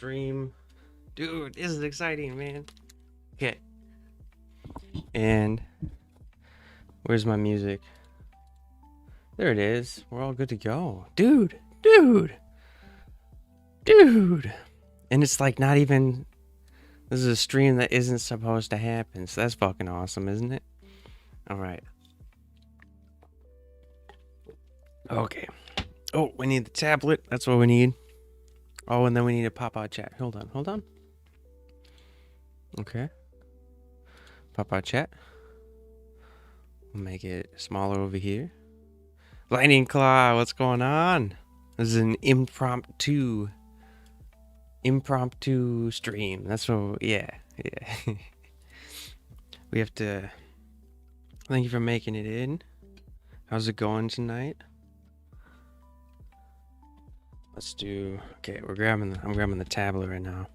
stream. Dude, this is exciting, man. Okay. And where's my music? There it is. We're all good to go. Dude. And it's like not even... This is a stream that isn't supposed to happen. So that's fucking awesome, isn't it? Alright. Okay. Oh, we need the tablet. That's what we need. Oh, and then we need a pop-out chat. Hold on. Okay. Pop-out chat. We'll make it smaller over here. Lightning Claw, what's going on? This is an impromptu stream. That's what, yeah. We have to, thank you for making it in. How's it going tonight? Let's do, okay, I'm grabbing the tablet right now.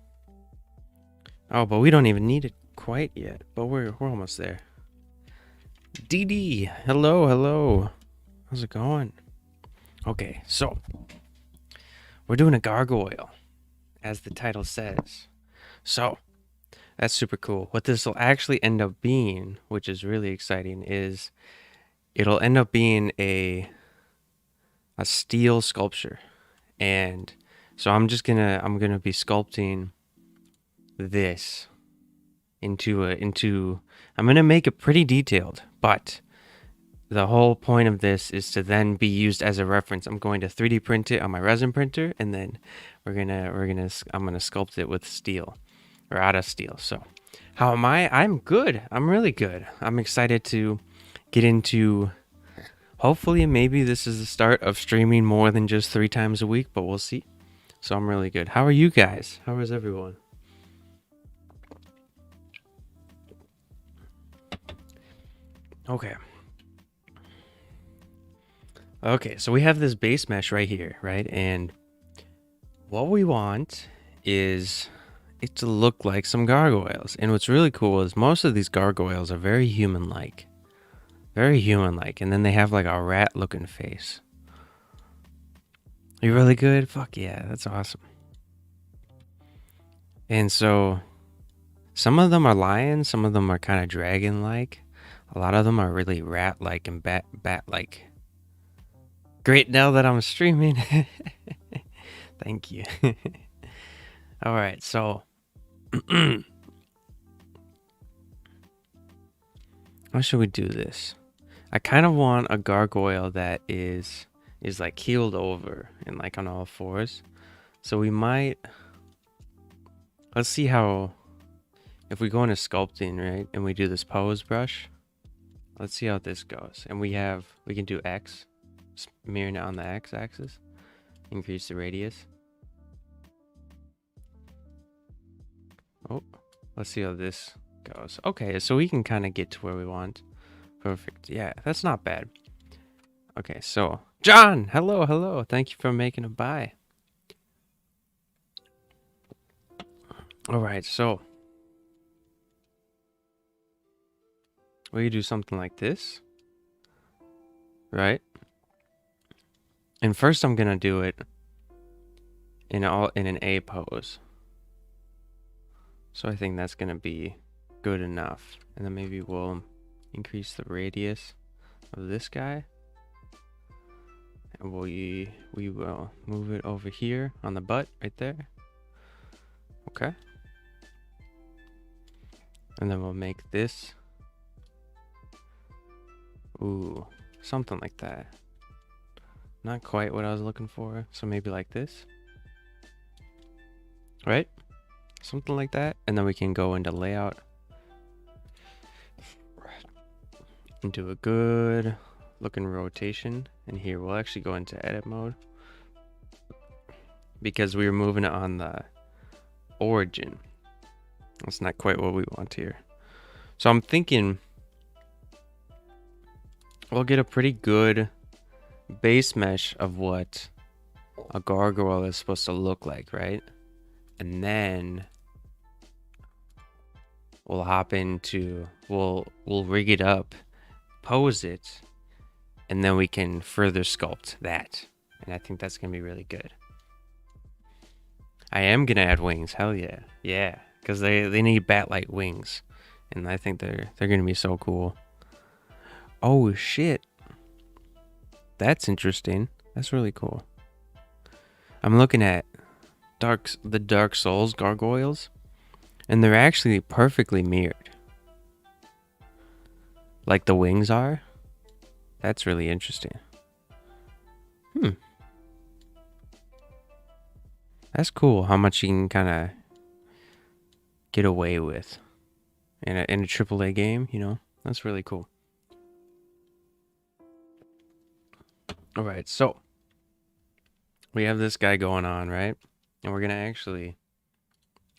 Oh, but we don't even need it quite yet, but we're almost there. DD, hello. How's it going? Okay, so we're doing a gargoyle, as the title says. So that's super cool. What this will actually end up being, which is really exciting, is it'll end up being a steel sculpture. And so I'm gonna be sculpting this into I'm gonna make it pretty detailed, but the whole point of this is to then be used as a reference. I'm going to 3D print it on my resin printer, and then I'm gonna sculpt it with steel, or out of steel. So how am I? I'm good. I'm really good. I'm excited to get into, hopefully maybe this is the start of streaming more than just 3 times a week, but we'll see. So I'm really good. How are you guys? How is everyone? Okay, so we have this base mesh right here, right? And what we want is it to look like some gargoyles. And what's really cool is most of these gargoyles are very human-like. Very human-like. And then they have like a rat-looking face. Are you really good? Fuck yeah, that's awesome. And so some of them are lions, some of them are kind of dragon-like. A lot of them are really rat-like and bat-like. Great, now that I'm streaming. Thank you. All right, so how should we do this? I kind of want a gargoyle that is like keeled over and like on all fours. So we might, let's see how, if we go into sculpting, right, and we do this pose brush, let's see how this goes. And we can do X, mirroring it on the X axis, increase the radius. Oh, let's see how this goes. Okay, so we can kind of get to where we want. Perfect. Yeah, that's not bad. Okay, so John, hello. Thank you for making a buy. All right, so we do something like this, right? And first I'm gonna do it in an A pose. So I think that's gonna be good enough. And then maybe we'll increase the radius of this guy. And we will move it over here on the butt right there. Okay. And then we'll make this. Ooh, something like that. Not quite what I was looking for. So maybe like this. Right? Something like that. And then we can go into layout. Into a good looking rotation. And here we'll actually go into edit mode. Because we were moving it on the origin. That's not quite what we want here. So I'm thinking we'll get a pretty good base mesh of what a gargoyle is supposed to look like, right? And then we'll hop into, we'll rig it up, pose it, and then we can further sculpt that. And I think that's gonna be really good. I am gonna add wings. Hell yeah, yeah, because they need bat-like wings, and I think they're gonna be so cool. Oh shit, that's interesting. That's really cool. I'm looking at the Dark Souls gargoyles, and they're actually perfectly mirrored, like the wings are. That's really interesting. That's cool how much you can kind of get away with in a AAA game, you know? That's really cool. All right, so we have this guy going on, right? And we're gonna actually,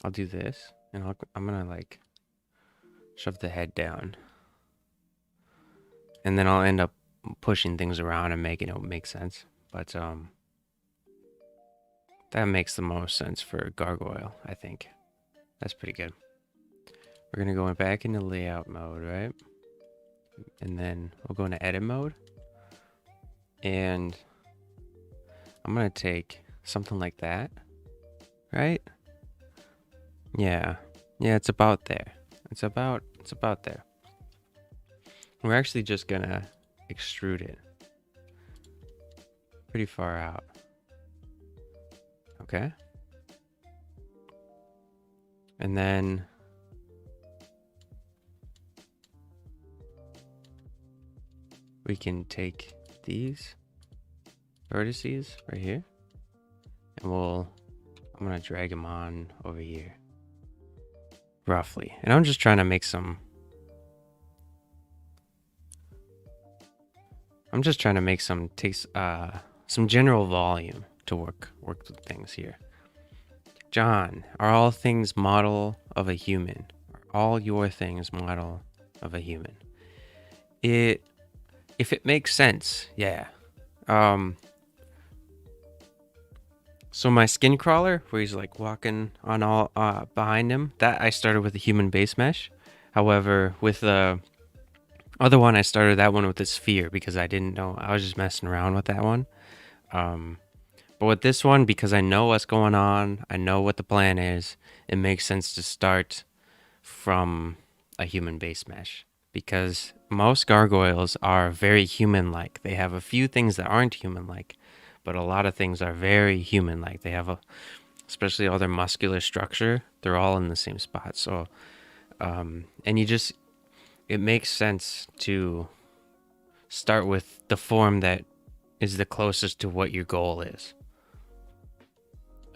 I'll do this, and I'm gonna like shove the head down, and then I'll end up pushing things around and making it make sense. But that makes the most sense for Gargoyle, I think. That's pretty good. We're gonna go back into layout mode, right? And then we'll go into edit mode. And I'm gonna take something like that, right? Yeah. Yeah, it's about there. It's about there. We're actually just gonna extrude it pretty far out. Okay. And then we can take these vertices right here, and I'm gonna drag them on over here, roughly. And I'm just trying to make some some general volume to work with things here. John, are all things model of a human? Are all your things model of a human? If it makes sense, yeah. So my skin crawler, where he's like walking on all behind him, that I started with a human base mesh. However, with the other one, I started that one with a sphere because I didn't know. I was just messing around with that one. But with this one, because I know what's going on, I know what the plan is, it makes sense to start from a human base mesh. Because most gargoyles are very human-like. They have a few things that aren't human-like, but a lot of things are very human-like. They have especially all their muscular structure, they're all in the same spot. So, and it makes sense to start with the form that is the closest to what your goal is.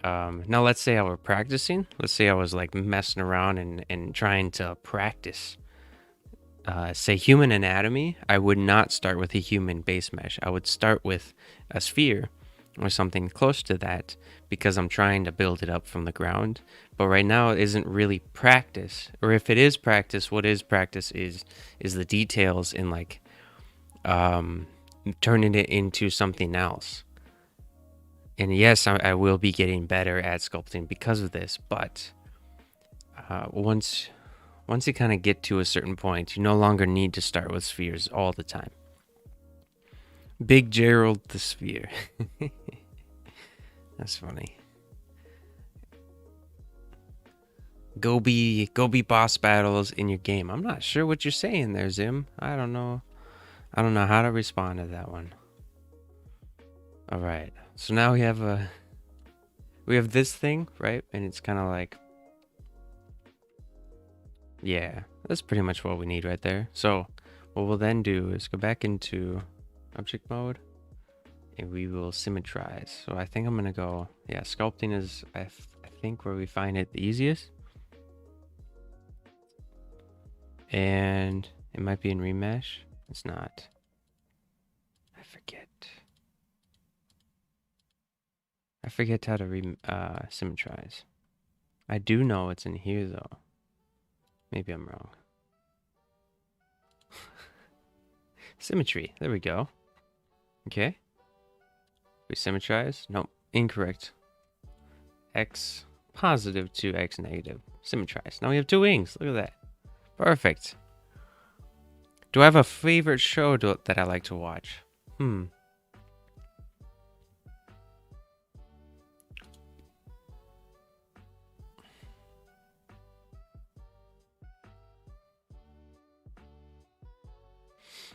Now let's say I were practicing. Let's say I was like messing around and trying to practice, say human anatomy. I would not start with a human base mesh. I would start with a sphere or something close to that because I'm trying to build it up from the ground. But right now it isn't really practice. Or if it is practice, what is practice is the details in like turning it into something else. And yes, I will be getting better at sculpting because of this, but once you kind of get to a certain point, you no longer need to start with spheres all the time. Big Gerald the Sphere. That's funny. Go be boss battles in your game. I'm not sure what you're saying there, Zim. I don't know how to respond to that one. All right. So now we have this thing, right? And it's kind of like, yeah, that's pretty much what we need right there. So what we'll then do is go back into object mode and we will symmetrize. So I think I'm gonna go, yeah, sculpting is I think where we find it the easiest. And it might be in remesh. It's not. I forget how to symmetrize. I do know it's in here though. Maybe I'm wrong. Symmetry. There we go. Okay. We symmetrize. Nope. Incorrect. X positive to X negative. Symmetrize. Now we have two wings. Look at that. Perfect. Do I have a favorite show that I like to watch?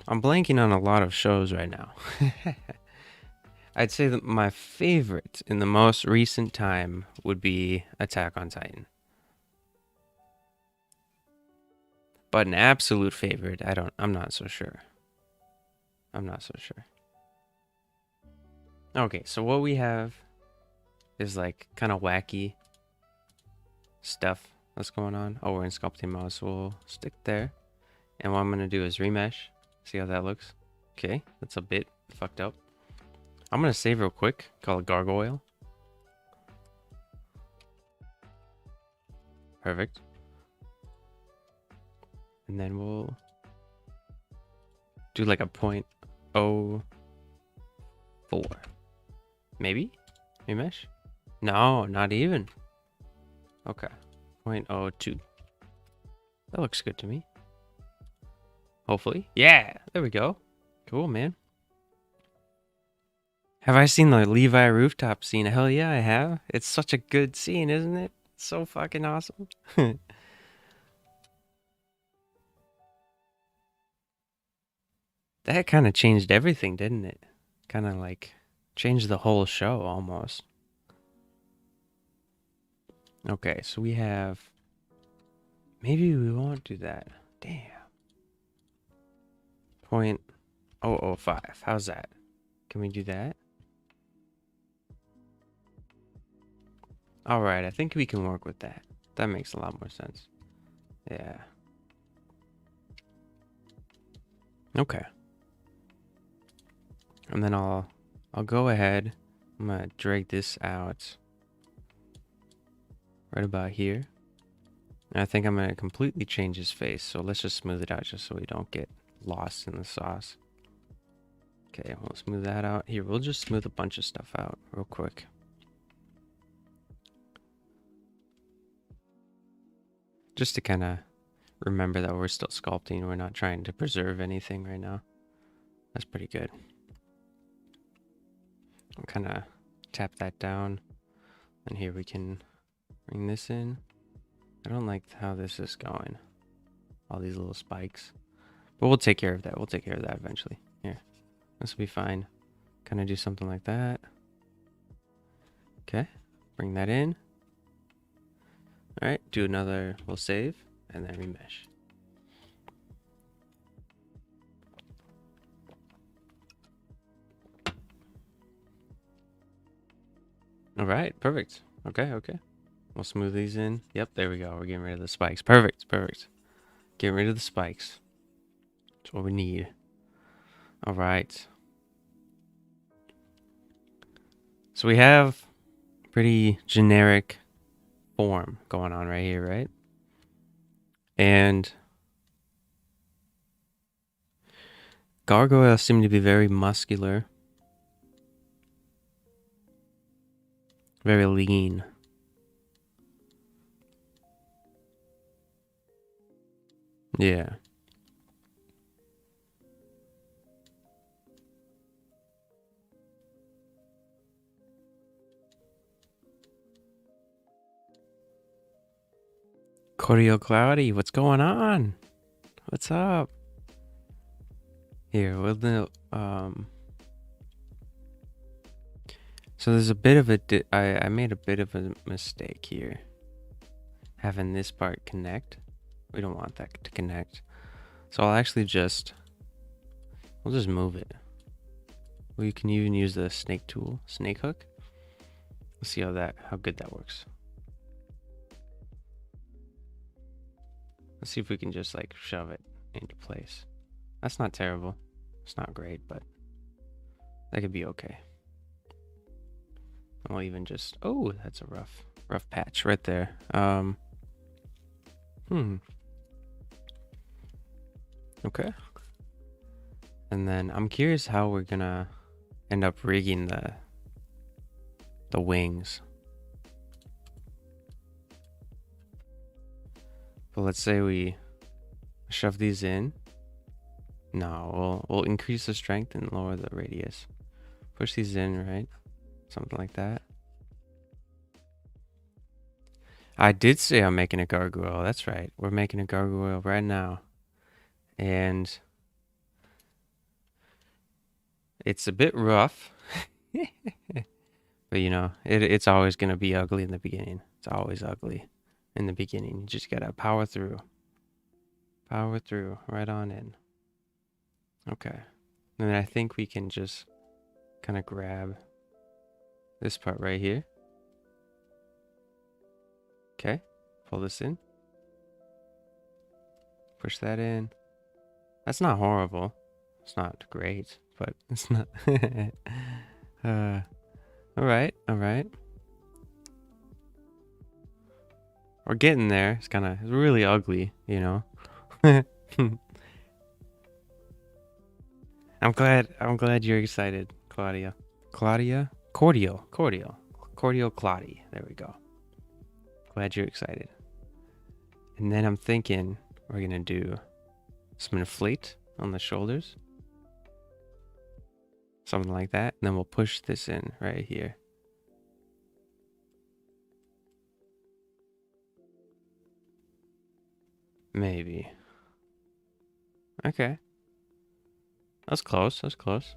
I'm blanking on a lot of shows right now. I'd say that my favorite in the most recent time would be Attack on Titan. But an absolute favorite, I'm not so sure. I'm not so sure. Okay, so what we have is like kind of wacky stuff that's going on. Oh, we're in sculpting mode, so we'll stick there. And what I'm gonna do is remesh. See how that looks? Okay, that's a bit fucked up. I'm gonna save real quick, call it Gargoyle. Perfect. And then we'll do like a 0.04. Maybe? Remesh? No, not even. Okay. 0.02. That looks good to me. Hopefully. Yeah, there we go. Cool, man. Have I seen the Levi rooftop scene? Hell yeah, I have. It's such a good scene, isn't it? It's so fucking awesome. That kind of changed everything, didn't it? Kind of like changed the whole show almost. Okay, so we have... Maybe we won't do that. Damn. 0.005. How's that? Can we do that? Alright, I think we can work with that. That makes a lot more sense. Yeah. Okay. And then I'll go ahead. I'm gonna drag this out right about here. And I think I'm gonna completely change his face. So let's just smooth it out just so we don't get lost in the sauce. Okay, we'll smooth that out. Here, we'll just smooth a bunch of stuff out real quick. Just to kind of remember that we're still sculpting. We're not trying to preserve anything right now. That's pretty good. I'll kind of tap that down. And here we can bring this in. I don't like how this is going. All these little spikes. But we'll take care of that. We'll take care of that eventually. Here. This will be fine. Kind of do something like that. Okay. Bring that in. Alright. Do another. We'll save. And then remesh. Alright. Perfect. Okay. Okay. We'll smooth these in. Yep. There we go. We're getting rid of the spikes. Perfect. Perfect. Getting rid of the spikes. That's what we need. Alright. So we have pretty generic form going on right here, right? And gargoyles seem to be very muscular, very lean. Yeah. Cordio Cloudy, what's going on? What's up? Here, we'll do, so there's a bit of a, I made a bit of a mistake here. Having this part connect. We don't want that to connect. So I'll actually we'll just move it. We can even use the snake tool, snake hook. Let's see how good that works. Let's see if we can just like shove it into place. That's not terrible. It's not great, but that could be okay. I'll even just, oh, that's a rough patch right there. Okay. And then I'm curious how we're gonna end up rigging the wings. But let's say we shove these in. No, we'll increase the strength and lower the radius. Push these in, right? Something like that. I did say I'm making a gargoyle. That's right. We're making a gargoyle right now. And It's a bit rough. But you know, it's always gonna be ugly in the beginning. It's always ugly in the beginning. You just gotta power through. Power through. Right on in. Okay. And then I think we can just kind of grab this part right here. Okay. Pull this in. Push that in. That's not horrible. It's not great, but it's not. All right. All right. We're getting there. It's really ugly, you know. I'm glad you're excited, Claudia. Claudia? Cordial Claudia. There we go. Glad you're excited. And then I'm thinking we're gonna do some inflate on the shoulders. Something like that. And then we'll push this in right here. Maybe. Okay. That's close. That's close.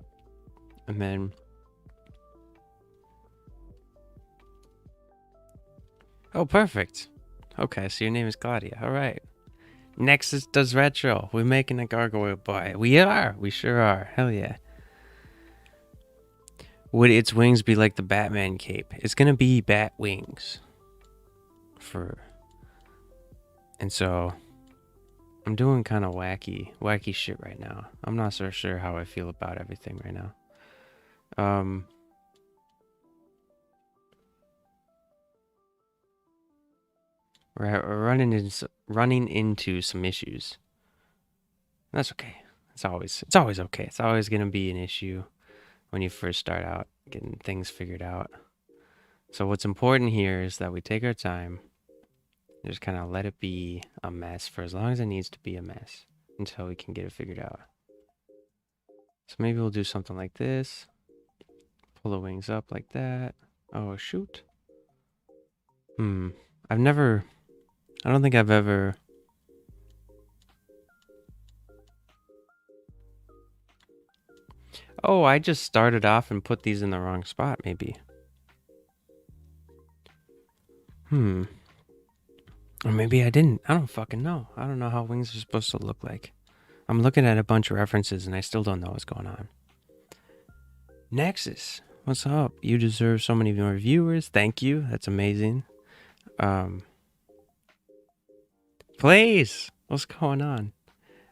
And then... Oh, perfect. Okay, so your name is Claudia. All right. Nexus does retro. We're making a gargoyle boy. We are. We sure are. Hell yeah. Would its wings be like the Batman cape? It's gonna be bat wings. And so I'm doing kind of wacky shit right now. I'm not so sure how I feel about everything right now. We're running into some issues. That's okay. It's always okay. It's always gonna be an issue when you first start out getting things figured out. So what's important here is that we take our time, just kind of let it be a mess for as long as it needs to be a mess until we can get it figured out. So maybe we'll do something like this. Pull the wings up like that. Oh, shoot. I don't think I've ever... Oh, I just started off and put these in the wrong spot, maybe. Or maybe I didn't. I don't fucking know. I don't know how wings are supposed to look like. I'm looking at a bunch of references and I still don't know what's going on. Nexus, what's up? You deserve so many more viewers. Thank you. That's amazing. Please, what's going on?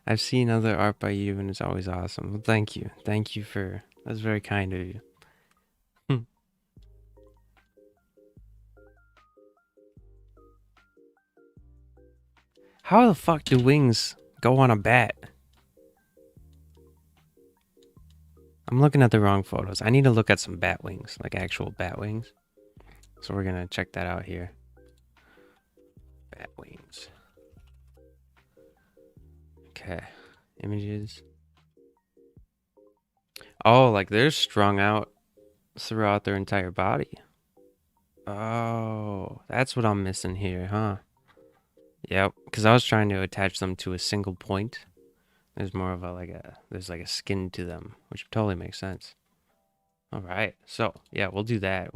I've seen other art by you and it's always awesome. Well, thank you. Thank you for... That's very kind of you. How the fuck do wings go on a bat? I'm looking at the wrong photos. I need to look at some bat wings, like actual bat wings. So we're gonna check that out here. Bat wings. Okay. Images. Oh, like they're strung out throughout their entire body. Oh, that's what I'm missing here, huh? Yep, because I was trying to attach them to a single point. There's more of there's like a skin to them, which totally makes sense. All right, so yeah, we'll do that.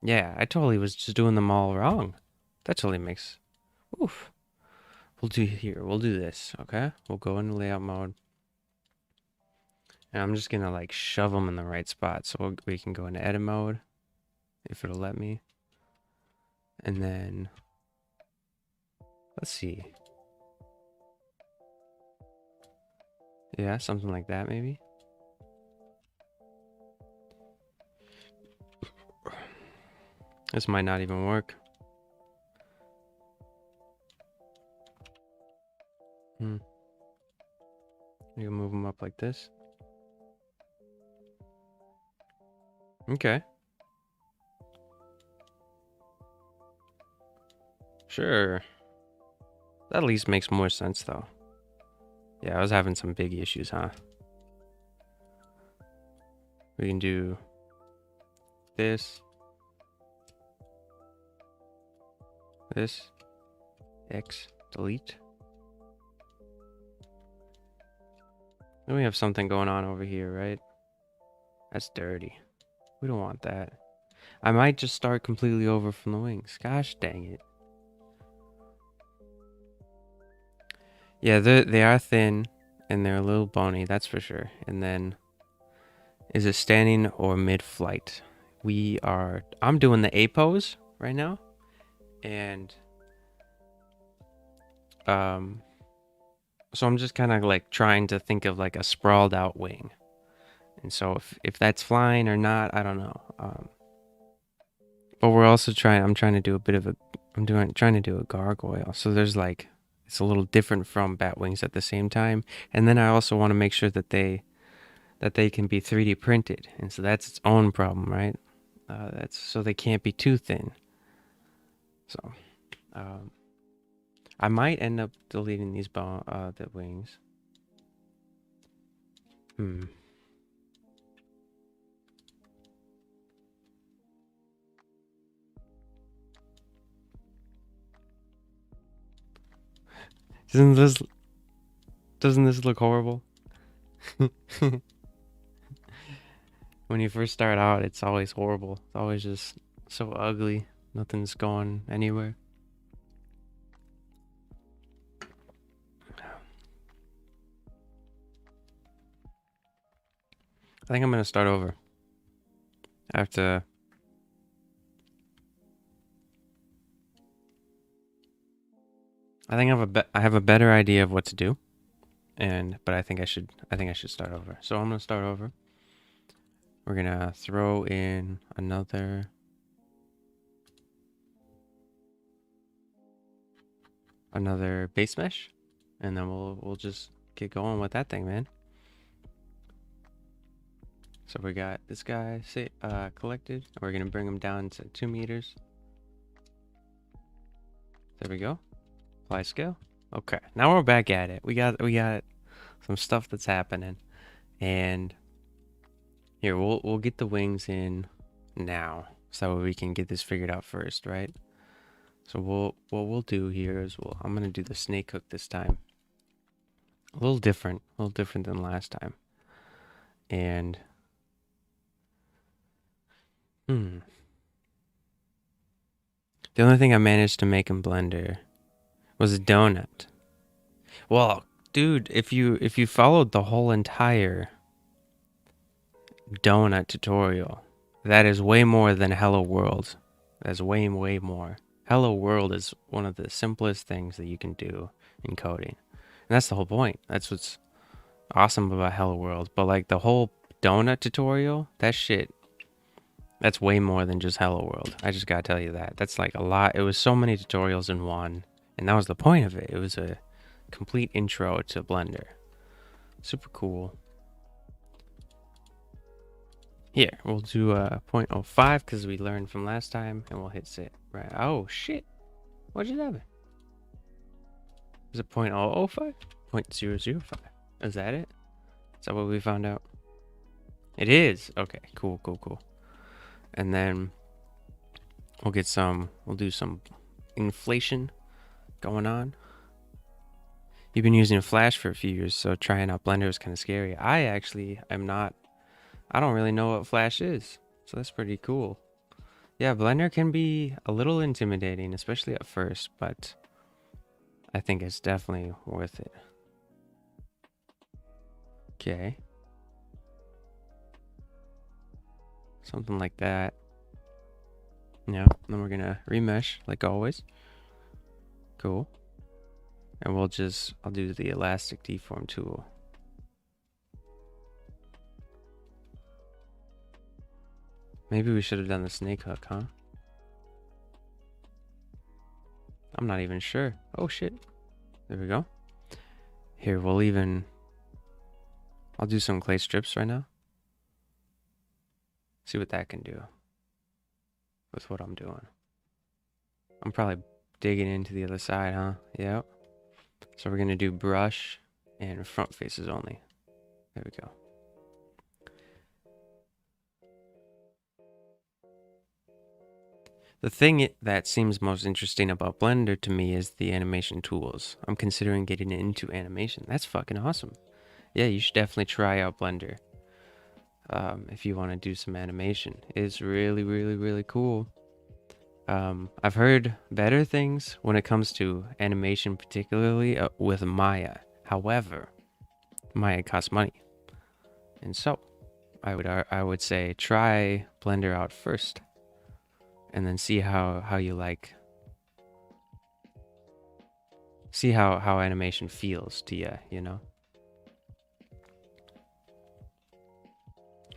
Yeah, I totally was just doing them all wrong. That totally makes, oof. We'll do this, okay? We'll go into layout mode. And I'm just gonna like shove them in the right spot so we can go into edit mode, if it'll let me. And then, let's see. Yeah, something like that maybe. This might not even work. You can move them up like this. Okay. Sure. That at least makes more sense though. Yeah, I was having some big issues, huh? We can do this. This. X. Delete. Then we have something going on over here, right? That's dirty. We don't want that. I might just start completely over from the wings. Gosh dang it. Yeah, they are thin and they're a little bony, that's for sure. And then, is it standing or mid-flight? I'm doing the A pose right now, and so I'm just kind of like trying to think of like a sprawled out wing. And so if that's flying or not, I don't know. But we're also I'm trying to do a bit of a, trying to do a gargoyle. So there's like, it's a little different from bat wings at the same time. And then I also want to make sure that they can be 3D printed. And so that's its own problem, right? So they can't be too thin. So, um, I might end up deleting the wings. Hmm. Doesn't this doesn't this look horrible? When you first start out, it's always horrible. It's always just so ugly. Nothing's going anywhere. I think I'm gonna start over. I have to. I think I have a better idea of what to do, but I think I should start over. So I'm gonna start over. We're gonna throw in another base mesh, and then we'll just get going with that thing, man. So we got this guy collected. We're gonna bring him down to 2 meters. There we go. Apply scale. Okay, now we're back at it. We got some stuff that's happening, and here we'll get the wings in now, so we can get this figured out first, right? So what we'll do here is I'm gonna do the snake hook this time. A little different than last time, and the only thing I managed to make in Blender was a donut. Well, dude, if you followed the whole entire donut tutorial, that is way more than Hello World. That's way more. Hello World is one of the simplest things that you can do in coding. And that's the whole point. That's what's awesome about Hello World. But like the whole donut tutorial, that's way more than just Hello World. I just gotta tell you that. That's like a lot. It was so many tutorials in one. And that was the point of it. It was a complete intro to Blender. Super cool. Here, we'll do a 0.05 because we learned from last time, and we'll hit sit. Right. Oh, shit. What just happened? Is it 0.005? 0.005. Is that it? Is that what we found out? It is. Okay, cool. And then we'll do some inflation going on. You've been using Flash for a few years, so trying out Blender is kind of scary. I actually am not. I don't really know what Flash is, so that's pretty cool. Yeah, Blender can be a little intimidating, especially at first, but I think it's definitely worth it. Okay. Something like that. Yeah, then we're gonna remesh like always. Cool. And I'll do the elastic deform tool. Maybe we should have done the snake hook, huh? I'm not even sure. Oh shit. There we go. Here, I'll do some clay strips right now. See what that can do with what I'm doing. I'm probably digging into the other side, huh? Yep. So we're gonna do brush and front faces only. There we go. The thing that seems most interesting about Blender to me is the animation tools. I'm considering getting into animation. That's fucking awesome. Yeah, you should definitely try out Blender. if you want to do some animation. It's really, really, really cool. I've heard better things when it comes to animation, particularly with Maya. However, Maya costs money, and so I would say try Blender out first, and then see how you like. See how animation feels to you, you know.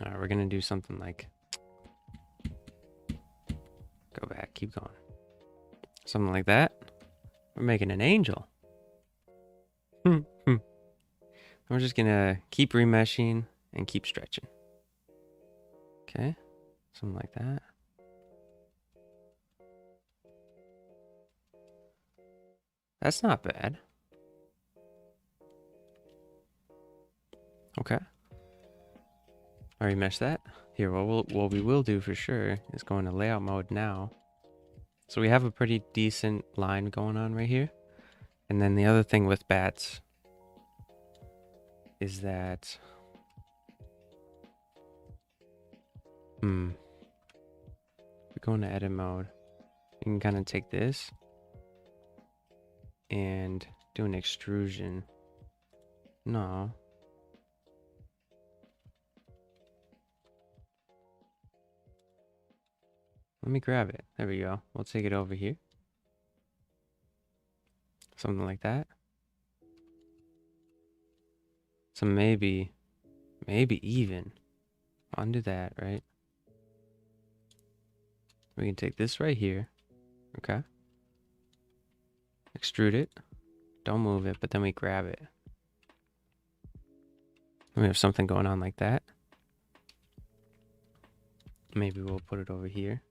All right, we're gonna do something like go back, keep going, something like that. We're making an angel. We're just gonna keep remeshing and keep stretching. Okay, something like that. That's not bad. Okay. I remesh that. Here, what we will do for sure is go into layout mode now. So we have a pretty decent line going on right here. And then the other thing with bats is that we go into edit mode. You can kind of take this and do an extrusion. No. Let me grab it. There we go. We'll take it over here. Something like that. So maybe even undo that, right? We can take this right here. Okay. Extrude it. Don't move it, but then we grab it. We have something going on like that. Maybe we'll put it over here.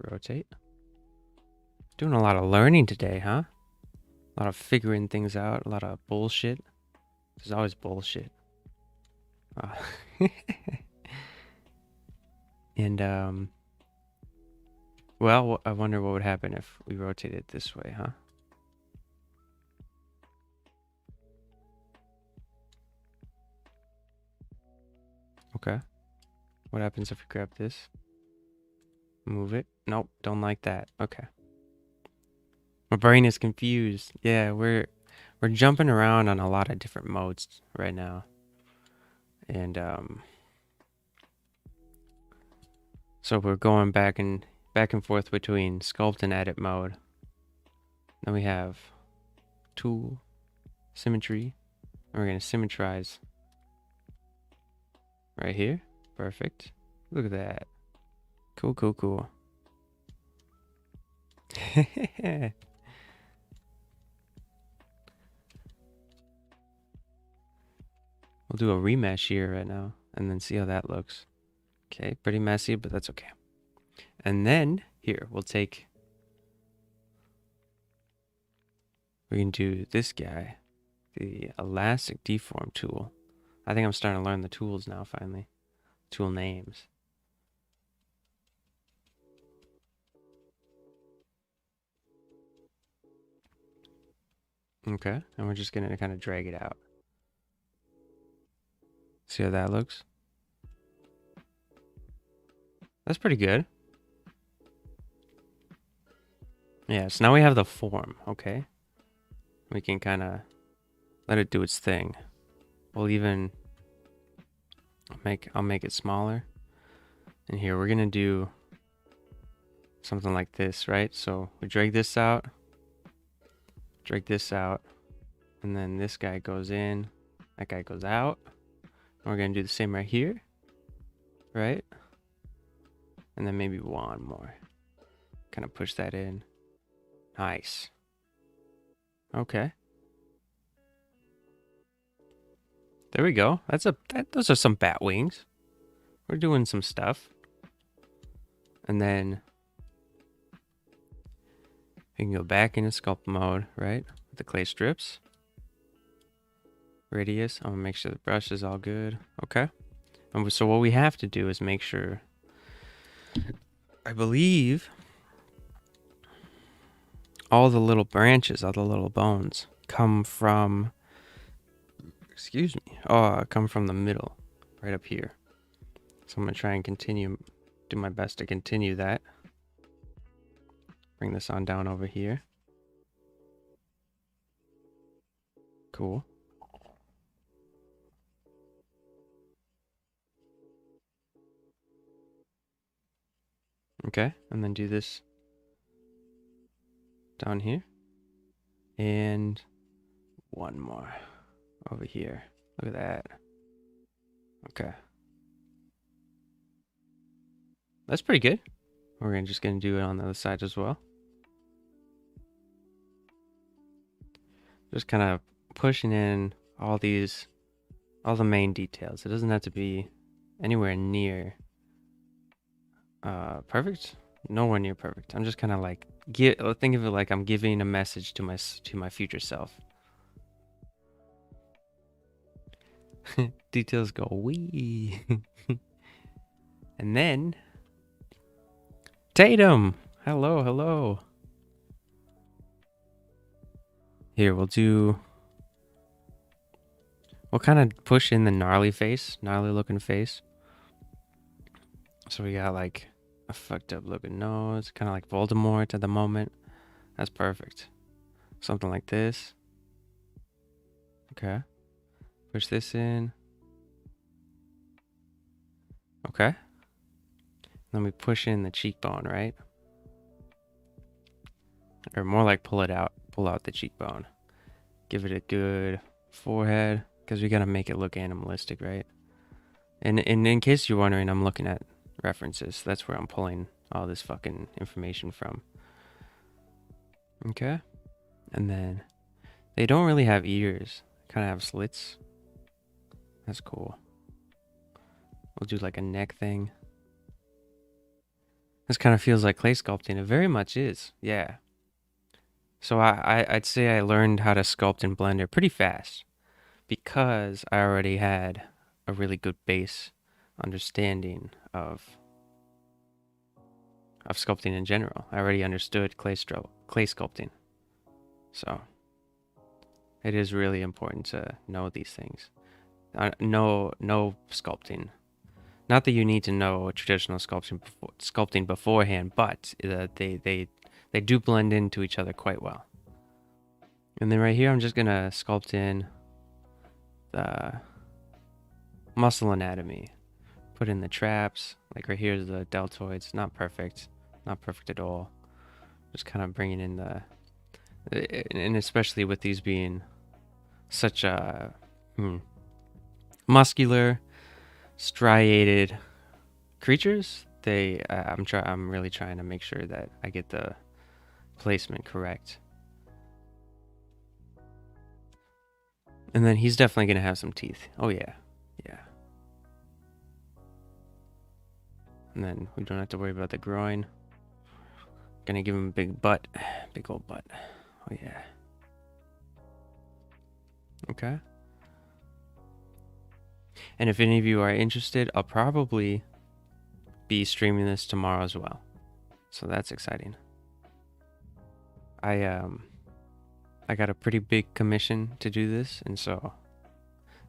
Rotate. Doing a lot of learning today, huh? A lot of figuring things out, a lot of bullshit. There's always bullshit. And well, I wonder what would happen if we rotate it this way, huh? Okay. What happens if we grab this? Move it? Nope, don't like that. Okay. My brain is confused. Yeah, we're jumping around on a lot of different modes right now. And so we're going back and forth between sculpt and edit mode. Then we have tool, symmetry, and we're gonna symmetrize right here. Perfect. Look at that. Cool, cool, cool. We'll do a remesh here right now and then see how that looks. Okay, pretty messy, but that's okay. And then here, we can do this guy, the elastic deform tool. I think I'm starting to learn the tools now, finally. Tool names. Okay, and we're just gonna kind of drag it out. See how that looks? That's pretty good. Yeah, so now we have the form, okay? We can kind of let it do its thing. We'll even I'll make it smaller. And here we're gonna do something like this, right? So we drag this out, and then this guy goes in, that guy goes out. And we're gonna do the same right here, right? And then maybe one more. Kind of push that in. Nice. Okay. There we go. Those are some bat wings. We're doing some stuff. And then we can go back into sculpt mode, right? With the clay strips. Radius. I'm gonna make sure the brush is all good. Okay. And so what we have to do is make sure, I believe, all the little branches, all the little bones come from, Excuse me. Oh, I come from the middle, right up here. So I'm gonna try and continue, do my best to continue that. Bring this on down over here. Cool. Okay, and then do this down here. And one more over here. Look at that. Okay. That's pretty good. We're just gonna do it on the other side as well. Just kind of pushing in all the main details. It doesn't have to be anywhere near perfect. Nowhere near perfect. I'm just kind of like think of it like I'm giving a message to my future self. Details go wee. And then Tatum. Hello, hello. Here, we'll kind of push in the gnarly looking face. So we got like a fucked up looking nose, kind of like Voldemort at the moment. That's perfect. Something like this. Okay. Push this in. Okay. Then we push in the cheekbone, right? Or more like pull out the cheekbone. Give it a good forehead, because we gotta make it look animalistic, right? And in case you're wondering, I'm looking at references. That's where I'm pulling all this fucking information from. Okay. And then they don't really have ears. Kind of have slits. That's cool. We'll do like a neck thing. This kind of feels like clay sculpting. It very much is. Yeah. So I'd say I learned how to sculpt in Blender pretty fast because I already had a really good base understanding of sculpting in general. I already understood clay sculpting. So it is really important to know these things. Know sculpting. Not that you need to know traditional sculpting beforehand, but they do blend into each other quite well. And then right here, I'm just gonna sculpt in the muscle anatomy. Put in the traps. Like right here's the deltoids. Not perfect at all. Just kind of bringing in and especially with these being such a muscular, striated creatures, I'm really trying to make sure that I get the placement correct. And then he's definitely gonna have some teeth. Oh yeah. And then we don't have to worry about the groin. Gonna give him a big butt. Big old butt. Oh yeah. Okay. And if any of you are interested, I'll probably be streaming this tomorrow as well. So that's exciting. I got a pretty big commission to do this, and so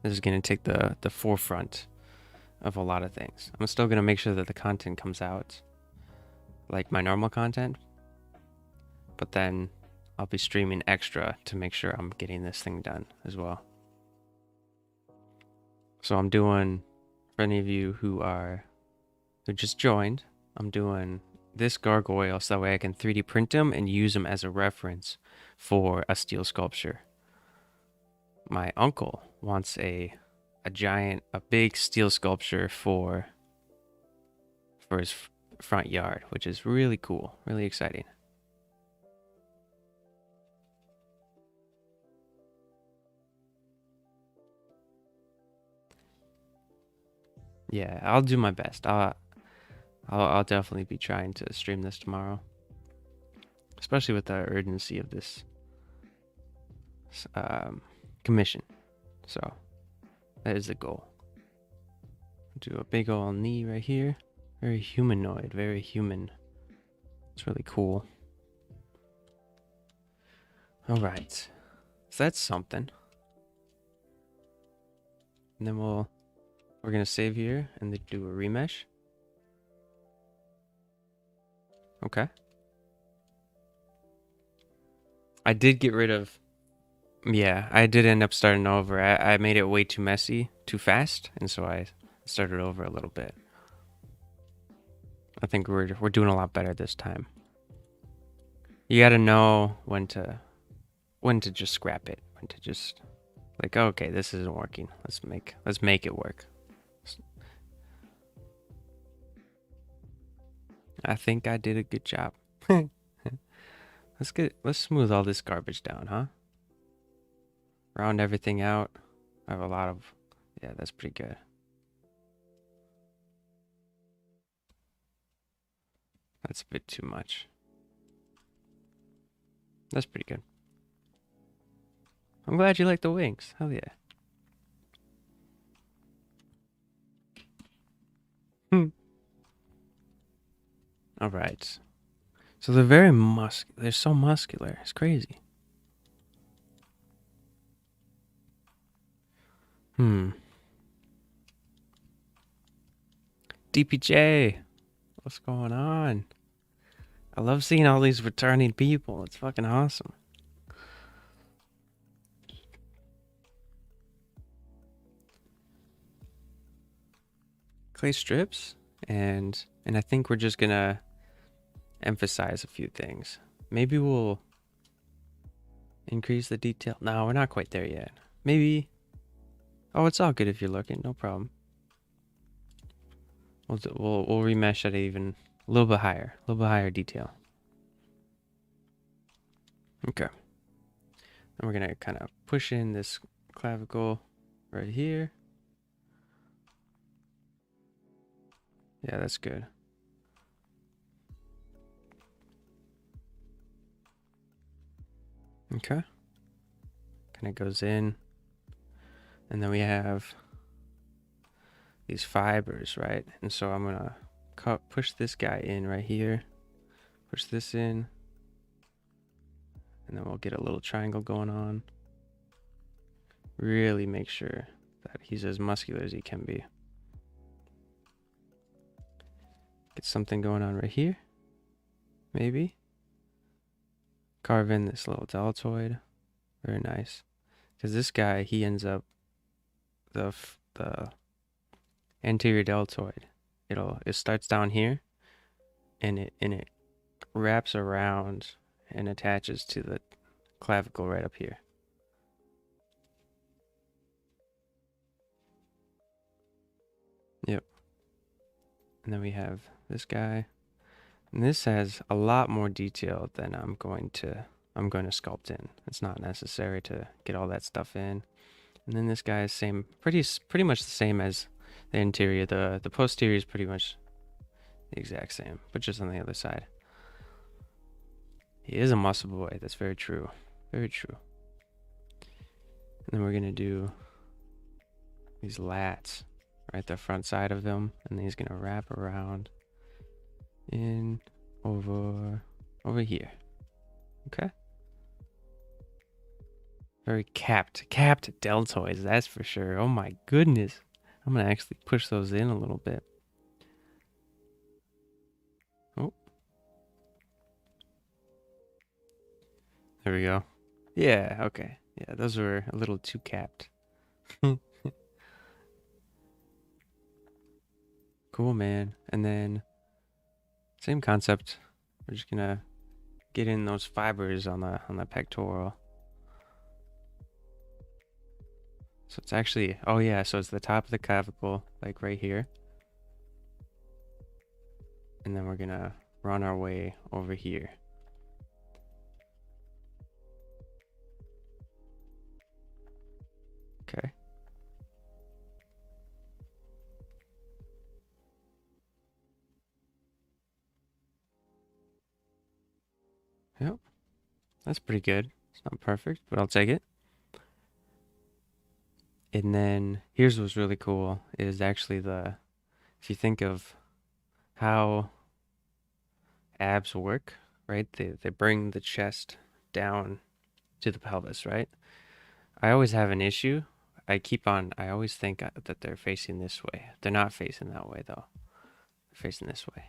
this is gonna take the forefront of a lot of things. I'm still gonna make sure that the content comes out like my normal content, but then I'll be streaming extra to make sure I'm getting this thing done as well. So I'm doing, for any of you who just joined, I'm doing this gargoyle so that way I can 3D print them and use them as a reference for a steel sculpture. My uncle wants a big steel sculpture for his front yard, which is really cool, really exciting. Yeah, I'll do my best. I'll definitely be trying to stream this tomorrow, especially with the urgency of this commission. So that is the goal. Do a big old knee right here. Very humanoid, very human. It's really cool. All right, so that's something. And then we're gonna save here and then do a remesh. Okay. I did get rid of, yeah, I did end up starting over. I made it way too messy, too fast, and so I started over a little bit. I think we're doing a lot better this time. You gotta know when to just scrap it, when to just like, oh, okay, this isn't working. Let's make it work. I think I did a good job. Let's smooth all this garbage down, huh? Round everything out. I have a lot of, yeah, that's pretty good. That's a bit too much. That's pretty good. I'm glad you like the wings. Hell yeah. Hmm. All right. So they're very they're so muscular. It's crazy. DPJ, what's going on? I love seeing all these returning people. It's fucking awesome. Clay strips, and I think we're just gonna emphasize a few things. Maybe we'll increase the detail. No, we're not quite there yet. Maybe. Oh, it's all good if you're looking. No problem. We'll remesh at even a little bit higher detail. Okay. And we're gonna kind of push in this clavicle right here. Yeah, that's good. Okay. Kind of goes in. And then we have these fibers, right? And so I'm gonna push this guy in right here. Push this in. And then we'll get a little triangle going on. Really make sure that he's as muscular as he can be. Get something going on right here. Maybe. Carve in this little deltoid. Very nice. Because this guy, he ends up the anterior deltoid. It starts down here, and it wraps around and attaches to the clavicle right up here. Yep. And then we have this guy. And this has a lot more detail than I'm going to sculpt in. It's not necessary to get all that stuff in. And then this guy is pretty much the same as the interior. The posterior is pretty much the exact same, but just on the other side. He is a muscle boy. That's very true. Very true. And then we're gonna do these lats right the front side of them, and then he's gonna wrap around in over here. Okay. Very capped deltoids, that's for sure. Oh my goodness. I'm gonna actually push those in a little bit. Oh. There we go. Yeah, okay. Yeah, those were a little too capped. Cool, man. And then same concept. We're just gonna get in those fibers on the pectoral. So it's actually, oh yeah, so it's the top of the clavicle, like right here. And then we're gonna run our way over here. Okay. Yep. That's pretty good. It's not perfect, but I'll take it. And then here's what's really cool is actually if you think of how abs work, right? They bring the chest down to the pelvis, right? I always have an issue. I always think that they're facing this way. They're not facing that way though. They're facing this way.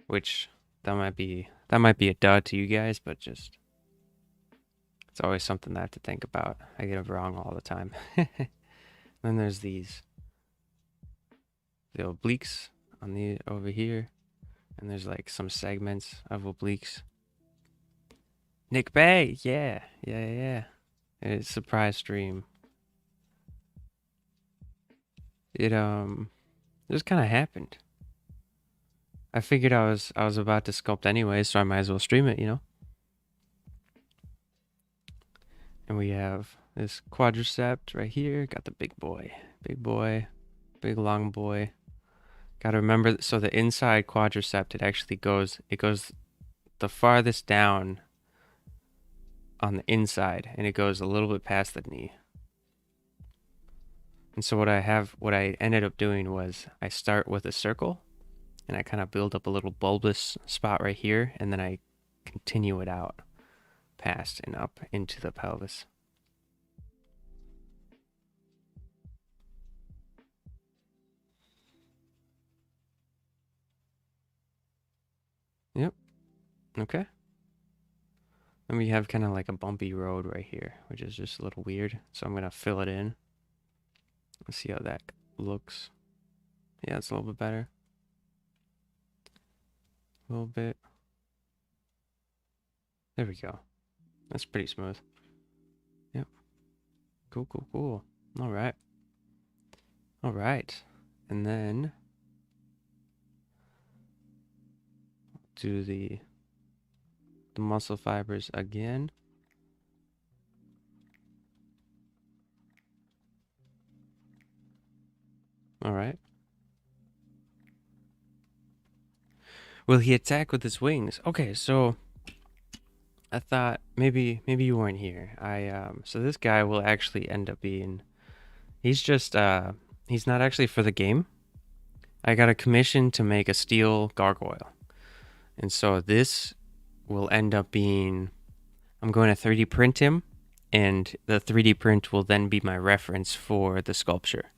Which that might be a dud to you guys, but just it's always something I have to think about. I get it wrong all the time. Then there's the obliques on the over here, and there's like some segments of obliques. Nick Bay, yeah. It's a surprise stream. It just kind of happened. I figured I was about to sculpt anyway, so I might as well stream it, you know. And we have this quadriceps right here. Got the big boy, big long boy. Got to remember, so the inside quadricep, it goes the farthest down on the inside, and it goes a little bit past the knee. And so what I ended up doing was I start with a circle, and I kind of build up a little bulbous spot right here, and then I continue it out past and up into the pelvis. Yep. Okay. And we have kind of like a bumpy road right here, which is just a little weird. So I'm going to fill it in. Let's see how that looks. Yeah, it's a little bit better. A little bit. There we go. That's pretty smooth. Yep. Cool. All right. And then do the muscle fibers again. All right. Will he attack with his wings? Okay, so I thought maybe you weren't here. So this guy will actually end up being, he's not actually for the game. I got a commission to make a steel gargoyle. And so this will end up being, I'm going to 3D print him, and the 3D print will then be my reference for the sculpture.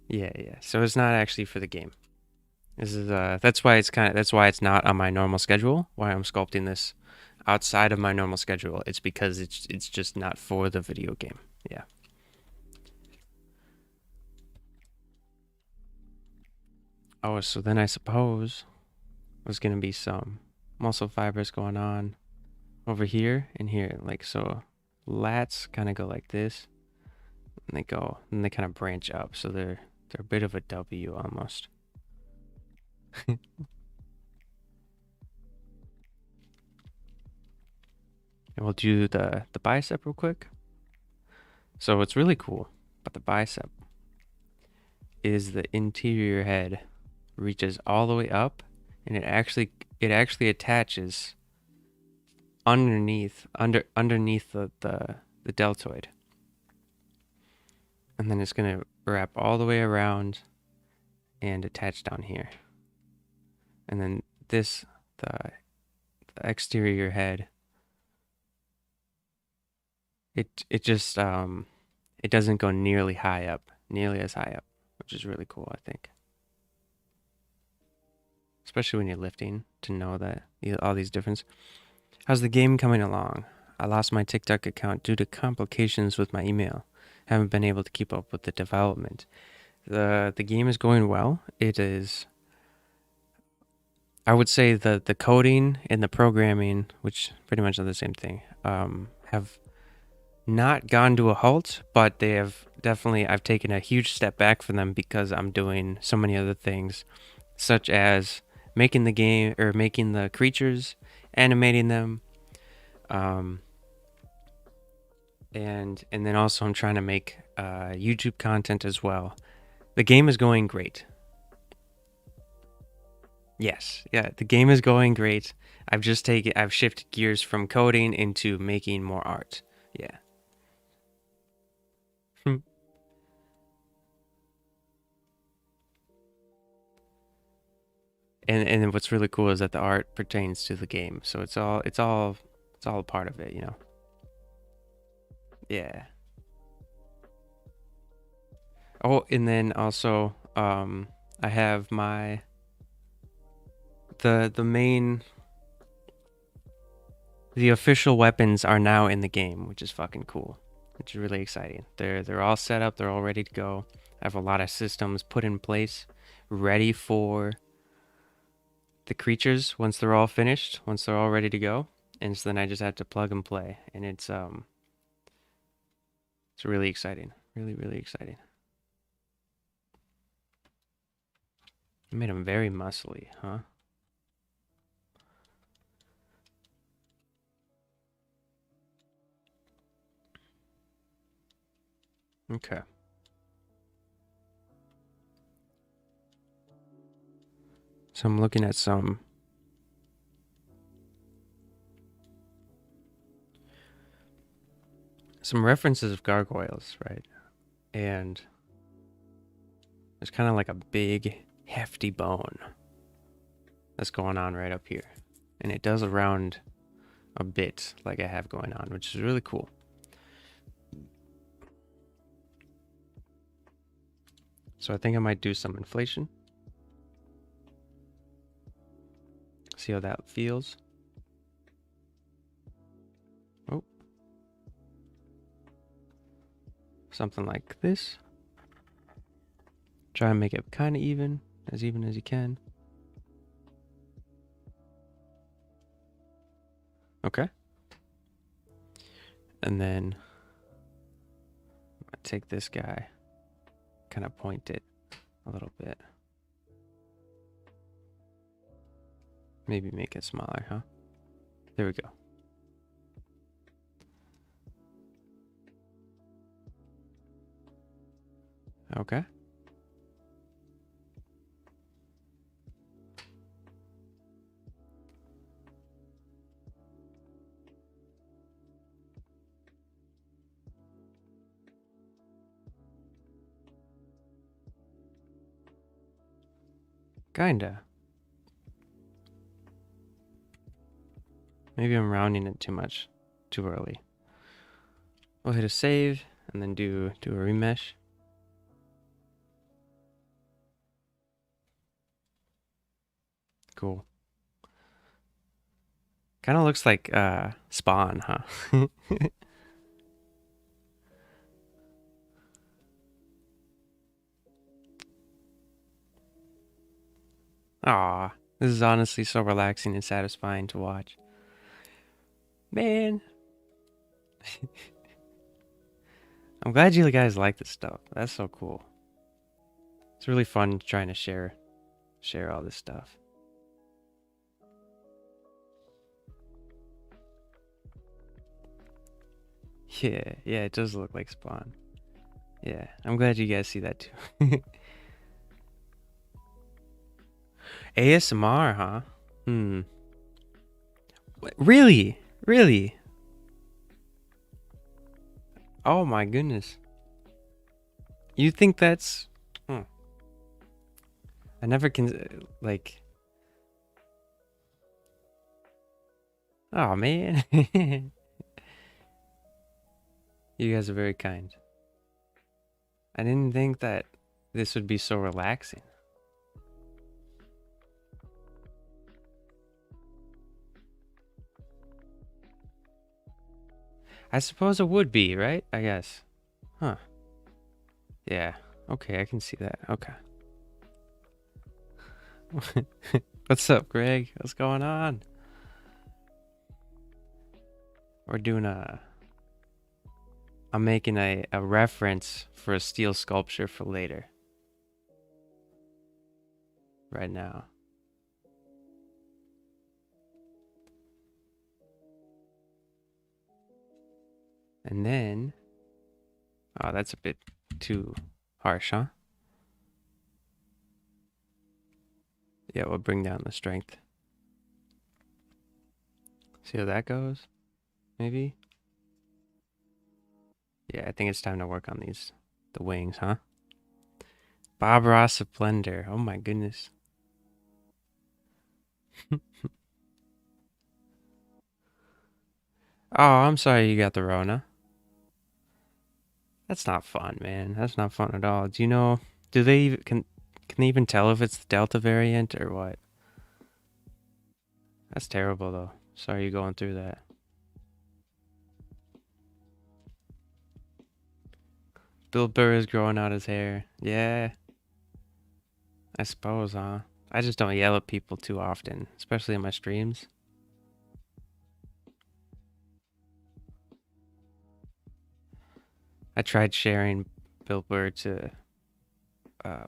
Yeah. So it's not actually for the game. This is that's why it's not on my normal schedule. Why I'm sculpting this outside of my normal schedule. It's because it's just not for the video game. Yeah. Oh, so then I suppose there's gonna be some muscle fibers going on over here and here, like so. Lats kind of go like this, and they kind of branch up, so they're a bit of a W almost. And we'll do the bicep real quick. So what's really cool about the bicep is the interior head reaches all the way up, and it actually attaches underneath the deltoid, and then it's gonna wrap all the way around and attach down here. And then the exterior head, it just it doesn't go nearly as high up, which is really cool, I think. Especially when you're lifting, to know that all these differences. How's the game coming along? I lost my TikTok account due to complications with my email. Haven't been able to keep up with the development. The game is going well. It is, I would say the coding and the programming, which pretty much are the same thing, have not gone to a halt, but they have definitely, I've taken a huge step back from them because I'm doing so many other things, such as making the game, or making the creatures, animating them, and then also I'm trying to make YouTube content as well. The game is going great. Yes, yeah, the game is going great. I've shifted gears from coding into making more art. Yeah. And what's really cool is that the art pertains to the game, so it's all a part of it, you know. Yeah. Oh, and then also, I have my the main the official weapons are now in the game, which is fucking cool. Which is really exciting. They're all set up. They're all ready to go. I have a lot of systems put in place, ready for the creatures once they're all finished, once they're all ready to go. And so then I just have to plug and play, and it's really exciting. Really, really exciting. I made them very muscly, huh? Okay. So I'm looking at some references of gargoyles, right? And there's kind of like a big, hefty bone that's going on right up here. And it does around a bit like I have going on, which is really cool. So I think I might do some inflation. See how that feels. Oh. Something like this. Try and make it kind of even as you can. Okay. And then I take this guy, kind of point it a little bit. Maybe make it smaller, huh? There we go. Okay. Kinda. Maybe I'm rounding it too much, too early. We'll hit a save and then do a remesh. Cool. Kind of looks like Spawn, huh? Aw, this is honestly so relaxing and satisfying to watch. Man, I'm glad you guys like this stuff. That's so cool. It's really fun trying to share all this stuff. Yeah, it does look like Spawn. Yeah, I'm glad you guys see that too. ASMR, huh? Hmm. Really? Really? Oh my goodness. You think that's... Hmm. I never can... Like... Oh man. You guys are very kind. I didn't think that this would be so relaxing. I suppose it would be, right? I guess. Huh. Yeah. Okay, I can see that. Okay. What's up, Greg? What's going on? We're doing I'm making a reference for a steel sculpture for later. Right now. And then... Oh, that's a bit too harsh, huh? Yeah, we'll bring down the strength. See how that goes? Maybe? Yeah, I think it's time to work on the wings, huh? Bob Ross Splendor. Oh my goodness. Oh, I'm sorry you got the Rona. That's not fun, man. That's not fun at all. Do you know? Do they even, can they even tell if it's the Delta variant or what? That's terrible, though. Sorry you're going through that. Bill Burr is growing out his hair. Yeah, I suppose, huh? I just don't yell at people too often, especially in my streams. I tried sharing Bill Burr to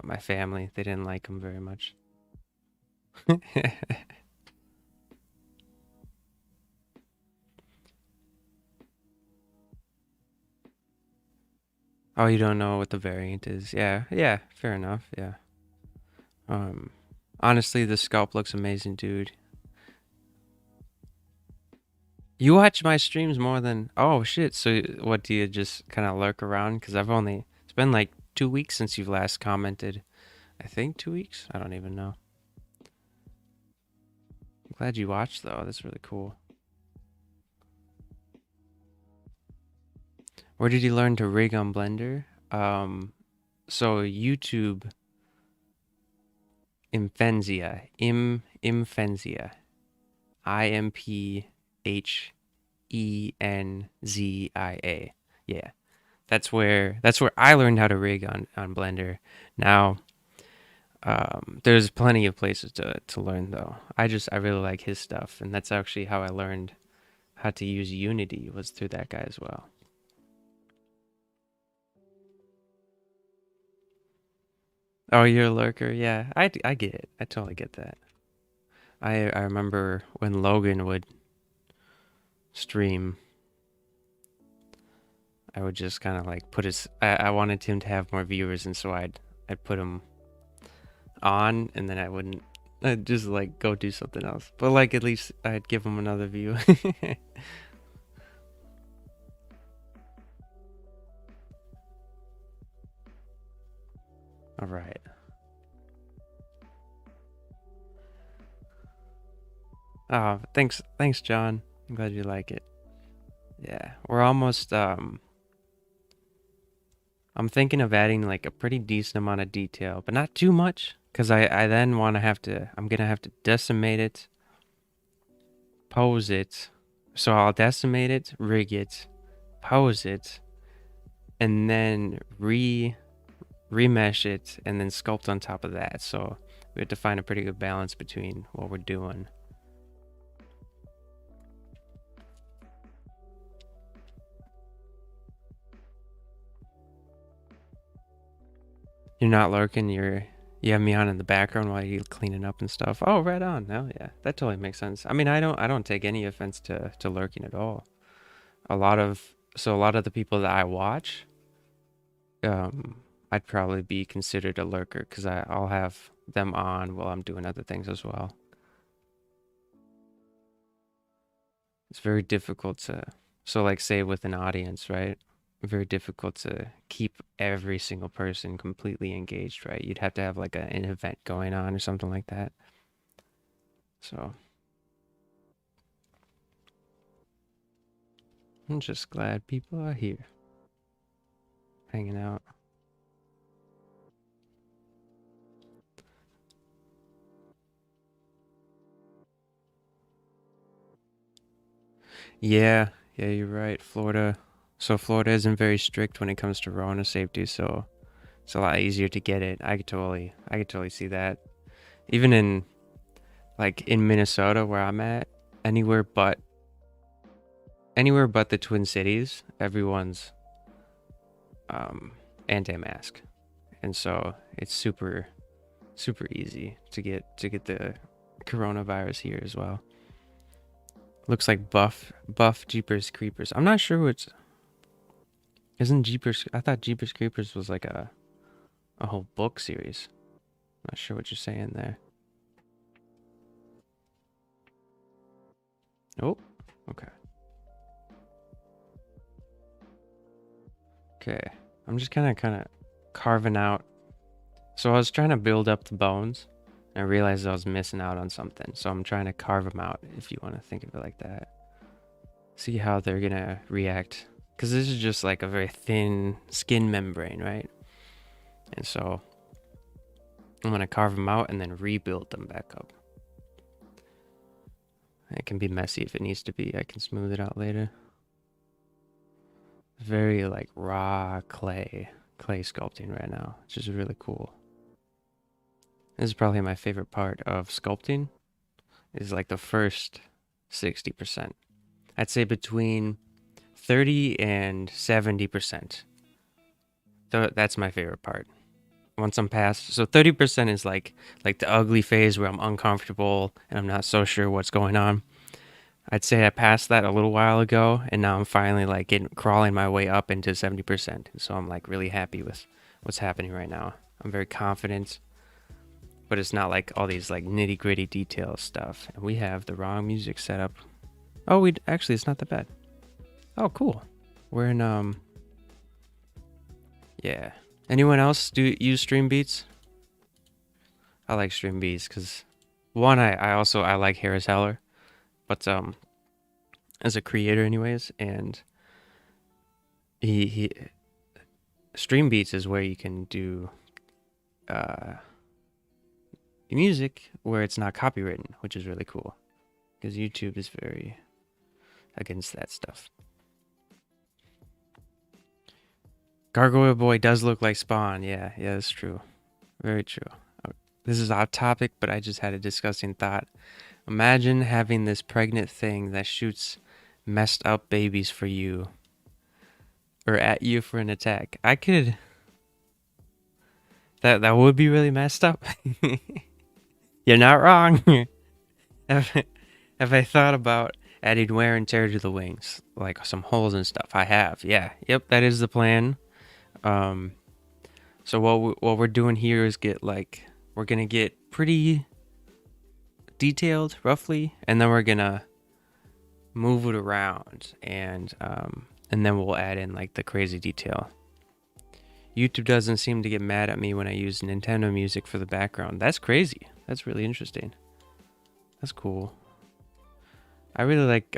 my family. They didn't like him very much. Oh, you don't know what the variant is? Yeah, yeah, fair enough. Yeah. Um, Honestly, the Sculpt looks amazing, dude. You watch my streams more than oh shit. So what do you just kind of lurk around? Because it's been like 2 weeks since you've last commented. I think 2 weeks. I don't even know. I'm glad you watched though. That's really cool. Where did you learn to rig on Blender? So YouTube Imfenzia, Imphenzia. Yeah, that's where I learned how to rig on Blender. Now, there's plenty of places to learn though. I really like his stuff, and that's actually how I learned how to use Unity was through that guy as well. Oh, you're a lurker? Yeah, I get it. I totally get that. I remember when Logan would stream, I would just kind of like put I wanted him to have more viewers, and so I'd put him on, and then I'd just like go do something else. But like at least I'd give him another view. All right. Oh, thanks, John. I'm glad you like it. Yeah, we're almost. I'm thinking of adding like a pretty decent amount of detail, but not too much, because I then want to have to. I'm gonna have to decimate it, pose it. So I'll decimate it, rig it, pose it, and then remesh it, and then sculpt on top of that. So we have to find a pretty good balance between what we're doing. You're not lurking. You have me on in the background while you're cleaning up and stuff. Oh, right on. No, yeah, that totally makes sense. I mean, I don't take any offense to lurking at all. A lot of the people that I watch, um, I'd probably be considered a lurker because I'll have them on while I'm doing other things as well. It's very difficult to, so like say with an audience, right? Very difficult to keep every single person completely engaged, right? You'd have to have like an event going on or something like that. So I'm just glad people are here, hanging out. Yeah, yeah, you're right. Florida isn't very strict when it comes to Rona safety, so it's a lot easier to get it. I could totally see that. Even in like in Minnesota where I'm at, anywhere but anywhere but the Twin Cities, everyone's um anti-mask. And so it's super easy to get the coronavirus here as well. Looks like buff Jeepers Creepers. I'm not sure which isn't Jeepers. I thought Jeepers Creepers was like a whole book series. Not sure what you're saying there. Oh, okay. Okay. I'm just kind of carving out. So I was trying to build up the bones, and I realized I was missing out on something. So I'm trying to carve them out, if you want to think of it like that. See how they're gonna react because this is just like a very thin skin membrane, right? And so I'm gonna carve them out and then rebuild them back up. It can be messy if it needs to be. I can smooth it out later. Very like raw clay sculpting right now, which is really cool. This is probably my favorite part of sculpting, is like the first 60%. I'd say between 30 and 70%. That's my favorite part. Once I'm past, so 30% is like the ugly phase where I'm uncomfortable and I'm not so sure what's going on. I'd say I passed that a little while ago, and now I'm finally like crawling my way up into 70%. So I'm like really happy with what's happening right now. I'm very confident, but it's not like all these like nitty gritty detail stuff. And we have the wrong music set up. Oh, actually, it's not that bad. Oh, cool. We're in yeah. Anyone else use Stream Beats? I like Stream Beats because one, I like Harris Heller, but as a creator anyways, and he Stream Beats is where you can do music where it's not copywritten, which is really cool because YouTube is very against that stuff. Gargoyle Boy does look like Spawn. Yeah, that's true. Very true. This is off topic, but I just had a disgusting thought. Imagine having this pregnant thing that shoots messed up babies for you, or at you for an attack. I could... That would be really messed up. You're not wrong. have I thought about adding wear and tear to the wings? Like some holes and stuff. I have, yeah. Yep, that is the plan. So what we're doing here is we're gonna get pretty detailed roughly, and then we're gonna move it around, and then we'll add in like the crazy detail. YouTube doesn't seem to get mad at me when I use Nintendo music for the background. That's crazy. That's really interesting. That's cool. I really like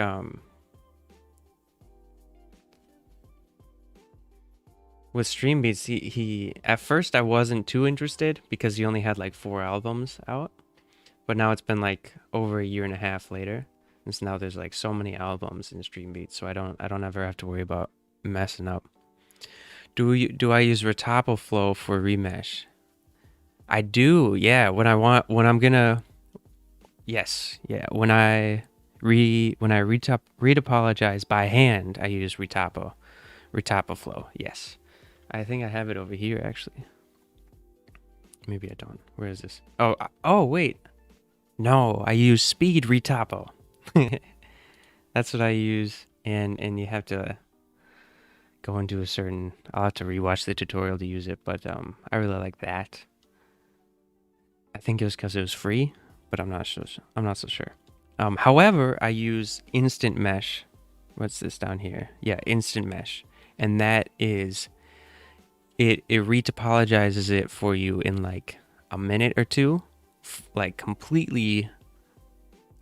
with Stream Beats, he at first I wasn't too interested because he only had like 4 albums out. But now it's been like over a year and a half later. And so now there's like so many albums in Stream Beats, so I don't ever have to worry about messing up. Do I use Retopo Flow for remesh? I do, yeah. When I retopologize by hand, I use Retopo Flow. Yes. I think I have it over here actually. Maybe I don't. Where is this? Oh wait. No, I use Speed Retopo. That's what I use, and you have to go into a certain... I'll have to rewatch the tutorial to use it, but I really like that. I think it was because it was free, but I'm not so sure. However, I use Instant Mesh. What's this down here? Yeah, Instant Mesh, and that is it retopologizes it for you in like a minute or two, like completely.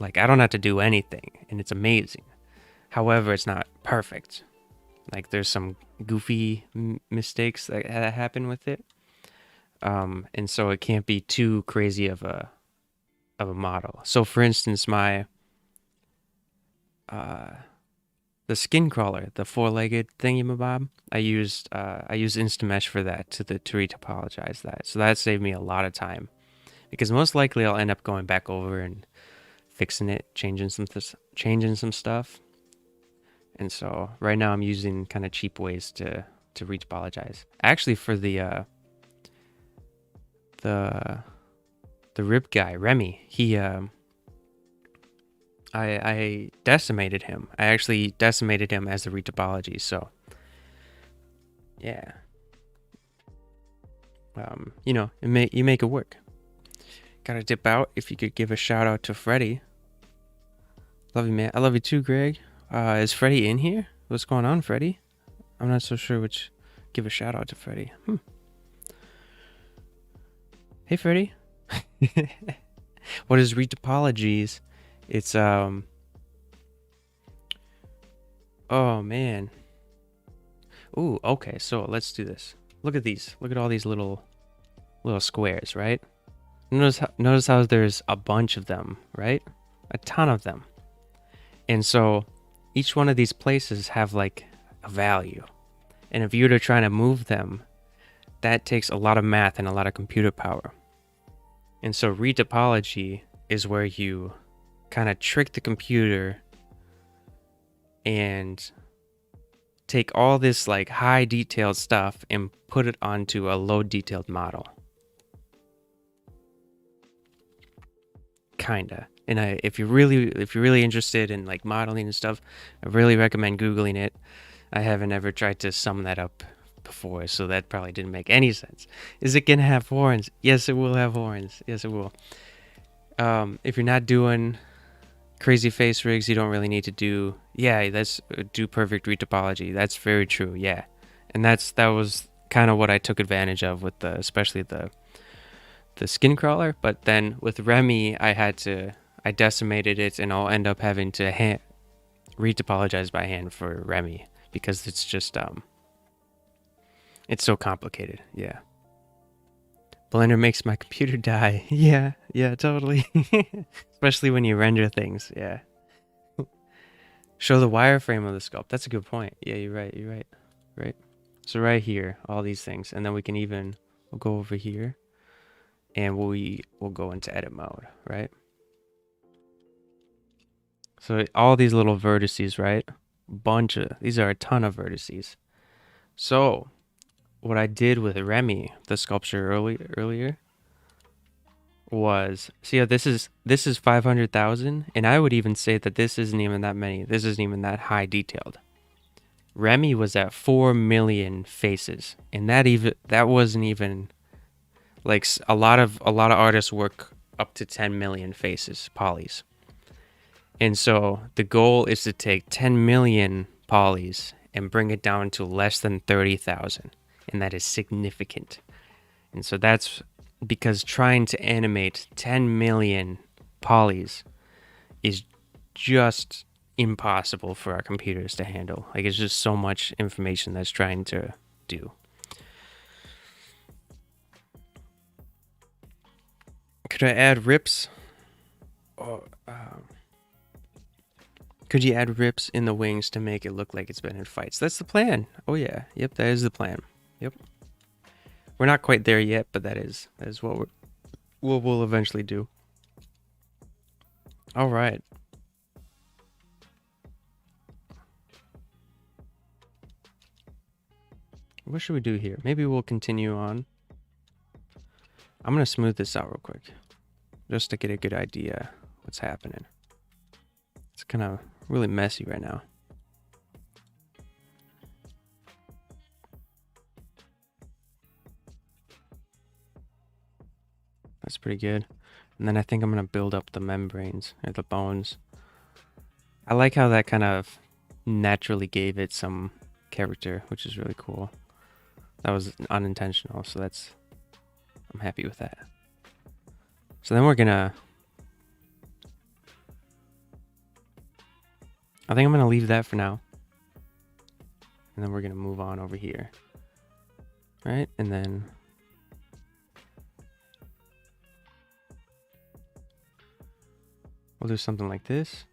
Like I don't have to do anything, and it's amazing. However, it's not perfect. Like there's some goofy mistakes that happen with it, and so it can't be too crazy of a model. So, for instance, my the skin crawler, the 4-legged thingamabob, I used Instamesh for that to retopologize that. So that saved me a lot of time, because most likely I'll end up going back over and fixing it, changing some stuff. And so right now I'm using kind of cheap ways to retopologize. Actually, for the rip guy, Remy, he I decimated him. I actually decimated him as a retopology, so yeah. You make it work. Gotta dip out. If you could give a shout out to Freddy. Love you, man. I love you too, Greg. Is Freddy in here? What's going on, Freddy? I'm not so sure which. Give a shout out to Freddy. Hey, Freddy. What is retopologies? It's oh man. Ooh, okay, so let's do this. Look at these. Look at all these little squares, right? Notice how there's a bunch of them, right? A ton of them. And so each one of these places have like a value. And if you're trying to move them, that takes a lot of math and a lot of computer power. And so retopology is where you kind of trick the computer and take all this like high detailed stuff and put it onto a low detailed model. Kinda. And if you're really interested in like modeling and stuff, I really recommend Googling it. I haven't ever tried to sum that up before, so that probably didn't make any sense. Is it gonna have horns? Yes, it will have horns. Yes, it will. If you're not doing crazy face rigs, you don't really need to do. Yeah, that's do perfect retopology. That's very true. Yeah, and that was kind of what I took advantage of with especially the skin crawler. But then with Remy, I decimated it, and I'll end up having to retopologize by hand for Remy because it's just it's so complicated. Yeah. Blender makes my computer die. Yeah, totally. Especially when you render things. Yeah. Show the wireframe of the sculpt. That's a good point. Yeah, you're right. Right. So right here, all these things, and then we'll go over here, and we'll go into edit mode, right? So all these little vertices, right? These are a ton of vertices. So what I did with Remy, the sculpture earlier, was see how this is 500,000, and I would even say that this isn't even that many. This isn't even that high detailed. Remy was at 4 million faces, and that wasn't even like a lot of artists work up to 10 million faces polys. And so the goal is to take 10 million polys and bring it down to less than 30,000. And that is significant. And so that's because trying to animate 10 million polys is just impossible for our computers to handle. Like, it's just so much information that's trying to do. Could I add rips? Oh, could you add rips in the wings to make it look like it's been in fights? That's the plan. Oh yeah. Yep, that is the plan. Yep. We're not quite there yet, but that is what we'll eventually do. All right. What should we do here? Maybe we'll continue on. I'm gonna smooth this out real quick, just to get a good idea what's happening. It's kind of really messy right now. That's pretty good. And then I think I'm gonna build up the membranes or the bones. I like how that kind of naturally gave it some character, which is really cool. That was unintentional, so I'm happy with that. So then I think I'm gonna leave that for now. And then we're gonna move on over here. Right? And then we'll do something like this.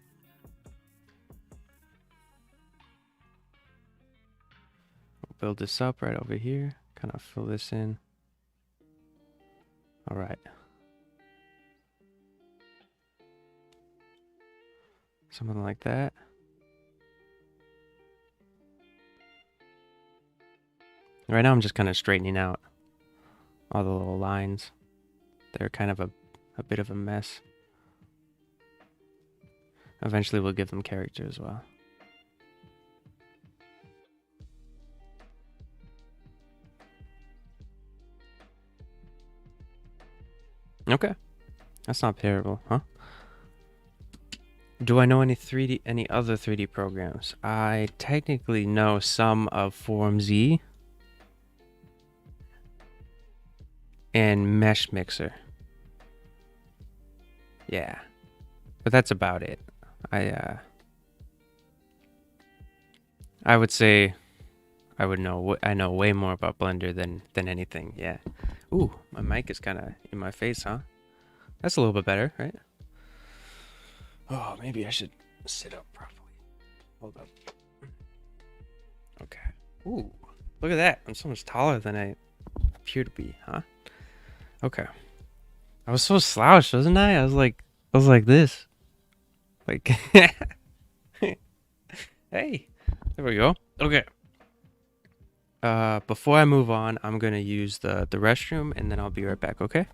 We'll build this up right over here. Kind of fill this in. All right. Something like that. Right now I'm just kind of straightening out all the little lines. They're kind of a bit of a mess. Eventually we'll give them character as well. Okay. That's not terrible, huh? Do I know any other 3D programs? I technically know some of Form Z and Mesh Mixer. Yeah. But that's about it. I would say I would know. I know way more about Blender than anything. Yeah. Ooh, my mic is kind of in my face, huh? That's a little bit better, right? Oh, maybe I should sit up properly. Hold up. Okay. Ooh, look at that. I'm so much taller than I appear to be, huh? Okay. I was so slouched, wasn't I? I was like this. Like, hey, there we go. Okay. Before I move on, I'm gonna use the restroom, and then I'll be right back. Okay?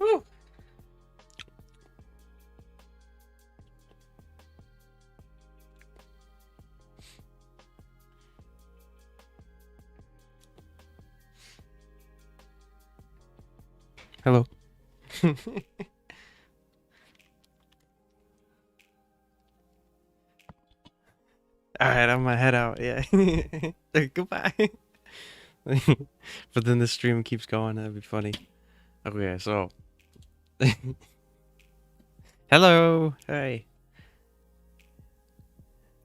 Woo. Hello. All right, I'm gonna head out. Yeah. Goodbye. But then the stream keeps going. That'd be funny. Okay, so hello. Hey.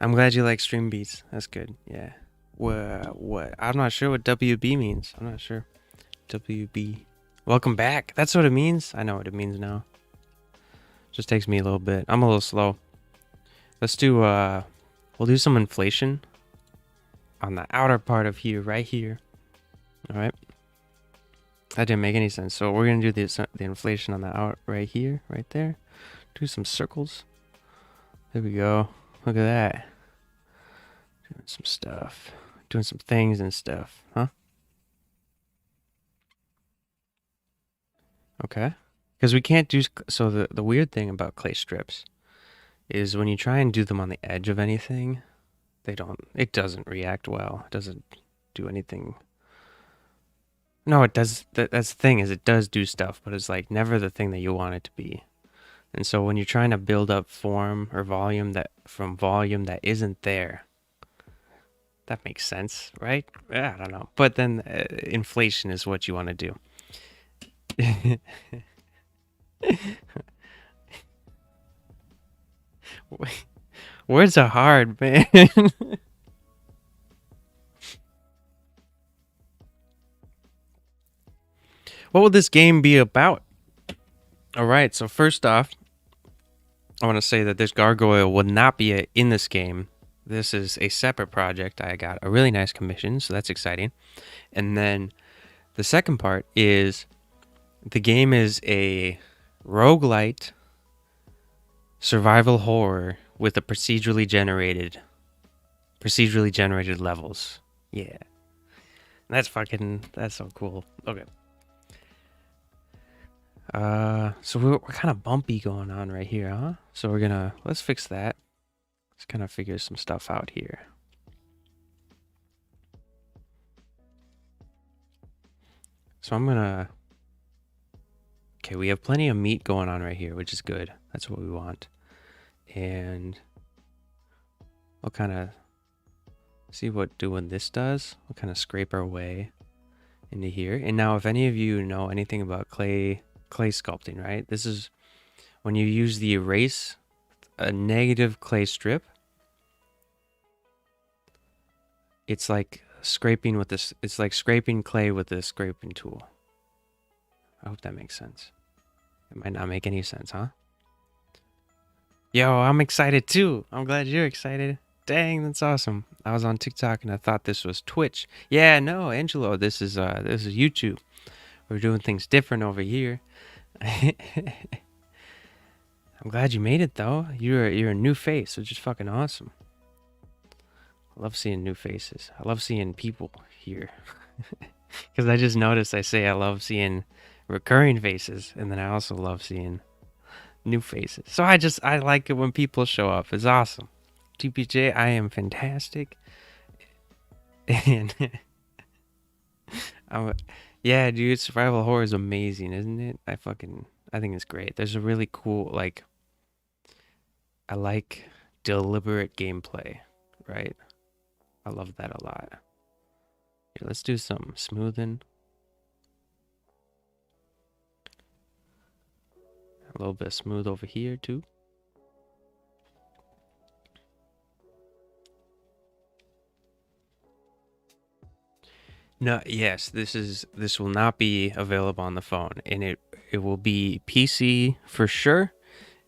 I'm glad you like stream beats. That's good. Yeah. What? I'm not sure what WB means. I'm not sure. WB. Welcome back. That's what it means. I know what it means now. Just takes me a little bit. I'm a little slow. Let's do we'll do some inflation on the outer part of here, right here. All right. That didn't make any sense. So we're gonna do the inflation on the out right here, right there. Do some circles. There we go. Look at that. Doing some stuff. Doing some things and stuff, huh? Okay. Because we can't do so. The weird thing about clay strips is when you try and do them on the edge of anything, they don't. It doesn't react well. It doesn't do anything. No, it does. That's the thing is it does do stuff, but it's like never the thing that you want it to be. And so when you're trying to build up form or volume that from volume that isn't there, that makes sense, right? Yeah, I don't know. But then inflation is what you want to do. Words are hard, man. What will this game be about? All right, so first off, I want to say that this gargoyle would not be in this game. This is a separate project. I got a really nice commission, so that's exciting. And then the second part is the game is a roguelite survival horror with a procedurally generated levels. Yeah. That's so cool. Okay. So we're kind of bumpy going on right here, huh? So let's fix that. Let's kind of figure some stuff out here. So okay, we have plenty of meat going on right here, which is good. That's what we want. And we'll kind of see what doing this does. We'll kind of scrape our way into here. And now if any of you know anything about clay sculpting, right? This is when you use the erase a negative clay strip. It's like scraping with this. It's like scraping clay with a scraping tool. I hope that makes sense. It might not make any sense, huh? Yo, I'm excited too. I'm glad you're excited. Dang, that's awesome. I was on TikTok and I thought this was Twitch. Yeah, no, Angelo, this is YouTube. We're doing things different over here. I'm glad you made it though. You're a new face, which is fucking awesome. I love seeing new faces. I love seeing people here. Because I just noticed I say I love seeing recurring faces, and then I also love seeing new faces. So I like it when people show up. It's awesome. TPJ, I am fantastic. And yeah, dude, survival horror is amazing, isn't it? I think it's great. There's a really cool, like, I like deliberate gameplay, right? I love that a lot. Here, let's do some smoothing. A little bit of smooth over here too. No, yes, this will not be available on the phone, and it will be PC for sure,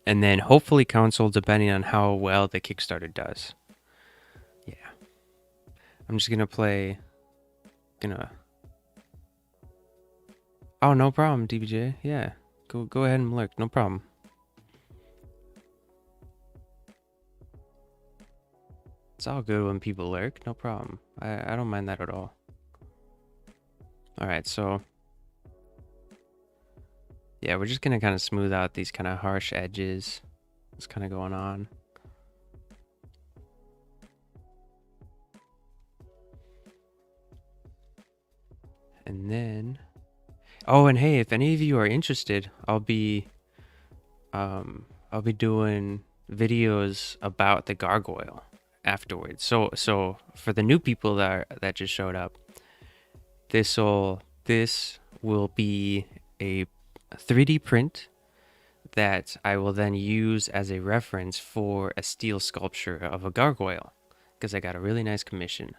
and then hopefully console depending on how well the Kickstarter does. Yeah. I'm just gonna Oh, no problem, DBJ. Yeah. Go ahead and lurk, no problem. It's all good when people lurk, no problem. I don't mind that at all. Alright, so yeah, we're just gonna kind of smooth out these kind of harsh edges. What's kind of going on. And then, oh, and hey, if any of you are interested, I'll be doing videos about the gargoyle afterwards. So for the new people that just showed up, this will be a 3D print that I will then use as a reference for a steel sculpture of a gargoyle, because I got a really nice commission.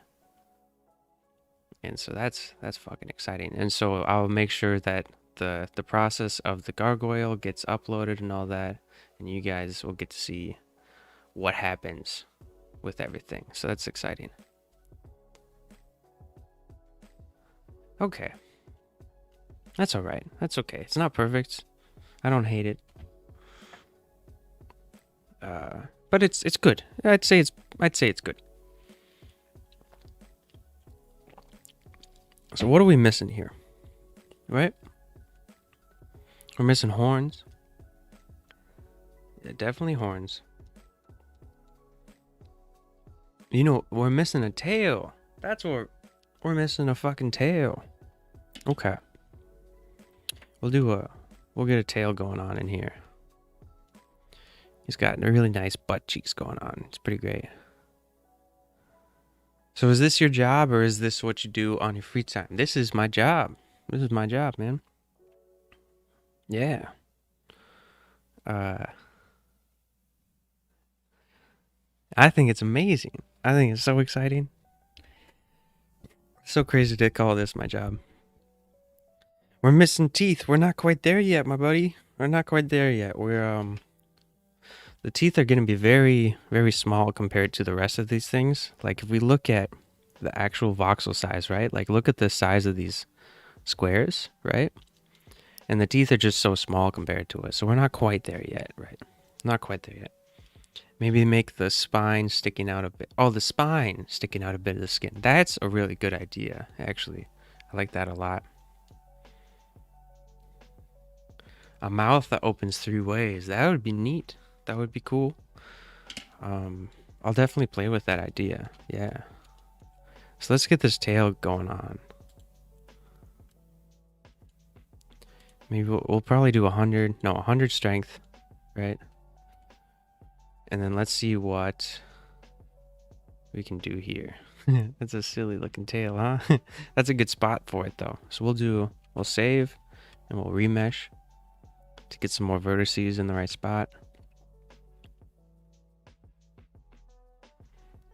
And so that's fucking exciting. And so I'll make sure that the process of the gargoyle gets uploaded and all that, and you guys will get to see what happens with everything. So that's exciting. Okay. That's all right. That's okay. It's not perfect. I don't hate it. But it's good. I'd say it's good. So what are we missing here? Right? We're missing horns. Yeah, definitely horns. You know, we're missing a tail. That's what we're missing, a fucking tail. Okay. We'll get a tail going on in here. He's got a really nice butt cheeks going on. It's pretty great. So is this your job, or is this what you do on your free time? This is my job. This is my job, man. Yeah. I think it's amazing. I think it's so exciting. So crazy to call this my job. We're missing teeth. We're not quite there yet, my buddy. We're not quite there yet. the teeth are going to be very, very small compared to the rest of these things. Like if we look at the actual voxel size, right? Like look at the size of these squares, right? And the teeth are just so small compared to it. So we're not quite there yet, right? Not quite there yet. Maybe make the spine sticking out a bit. Oh, the spine sticking out a bit of the skin. That's a really good idea, actually. I like that a lot. A mouth that opens 3 ways. That would be neat. That would be cool. I'll definitely play with that idea. Yeah. So let's get this tail going on. Maybe we'll probably do 100. No, 100 strength, right? And then let's see what we can do here. That's a silly looking tail, huh? That's a good spot for it though. So we'll save and we'll remesh to get some more vertices in the right spot.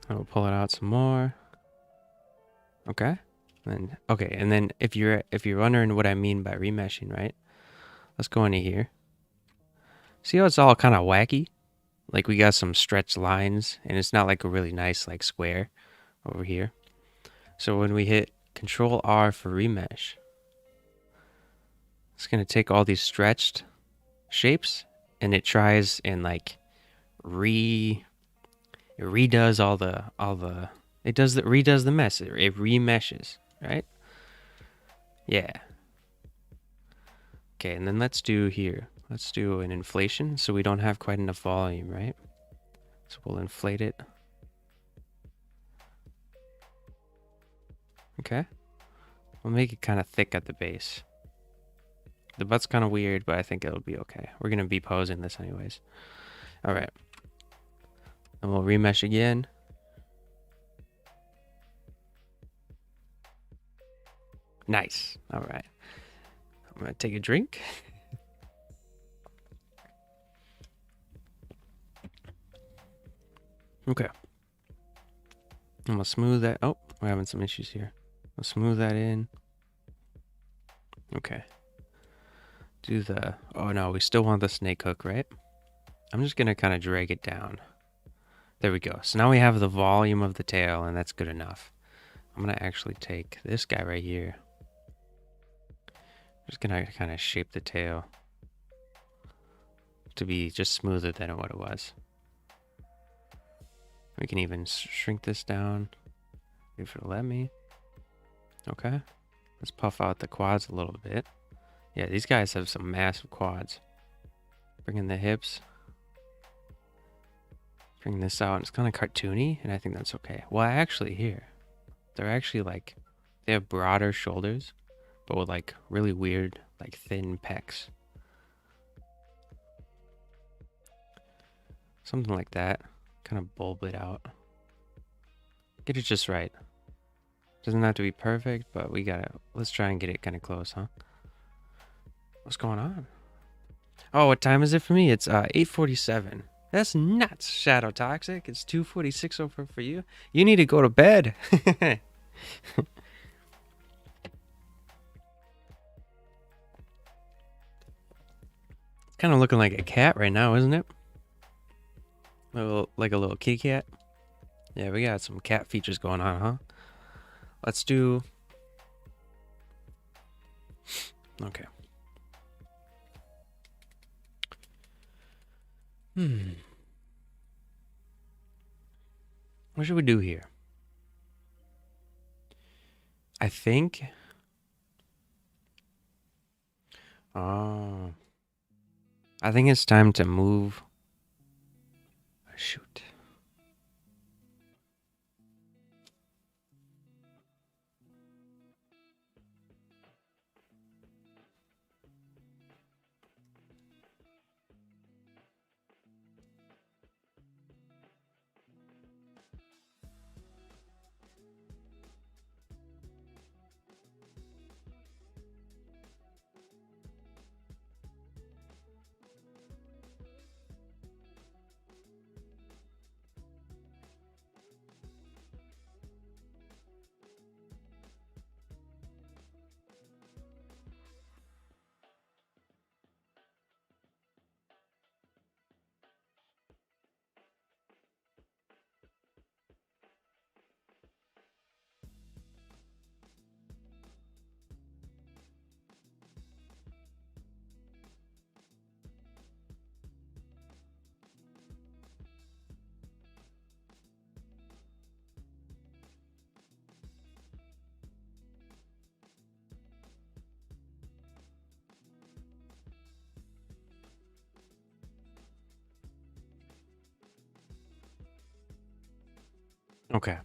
And we'll pull it out some more. Okay. And then if you're wondering what I mean by remeshing, right? Let's go into here. See how it's all kind of wacky? Like we got some stretched lines and it's not like a really nice like square over here. So when we hit Control R for remesh, it's going to take all these stretched shapes and it tries and like redoes redoes the mess. It remeshes, right? Yeah. Okay, and then let's do an inflation so we don't have quite enough volume, right? So we'll inflate it. Okay. We'll make it kind of thick at the base. The butt's kind of weird, but I think it'll be okay. We're going to be posing this anyways. All right. And we'll remesh again. Nice. All right. I'm going to take a drink. Okay. I'm going to smooth that. Oh, we're having some issues here. I'll smooth that in. Okay. Do the... Oh, no. We still want the snake hook, right? I'm just going to kind of drag it down. There we go. So now we have the volume of the tail, and that's good enough. I'm going to actually take this guy right here. Just going to kind of shape the tail to be just smoother than what it was. We can even shrink this down if it'll let me. Okay. Let's puff out the quads a little bit. Yeah, these guys have some massive quads. Bring in the hips. Bring this out. It's kind of cartoony, and I think that's okay. Well, actually, here. They're actually like... They have broader shoulders, but with like really weird, like thin pecs. Something like that. Kind of bulb it out. Get it just right. Doesn't have to be perfect, but we gotta... Let's try and get it kind of close, huh? What's going on? Oh, what time is it for me? It's 8:47. That's nuts, Shadow Toxic. It's 2:46 over for you. You need to go to bed. It's kind of looking like a cat right now, isn't it? Like a little kitty cat. Yeah, we got some cat features going on, huh? Let's do... Okay. What should we do here? I think... Oh. I think it's time to move... Shoot. Okay.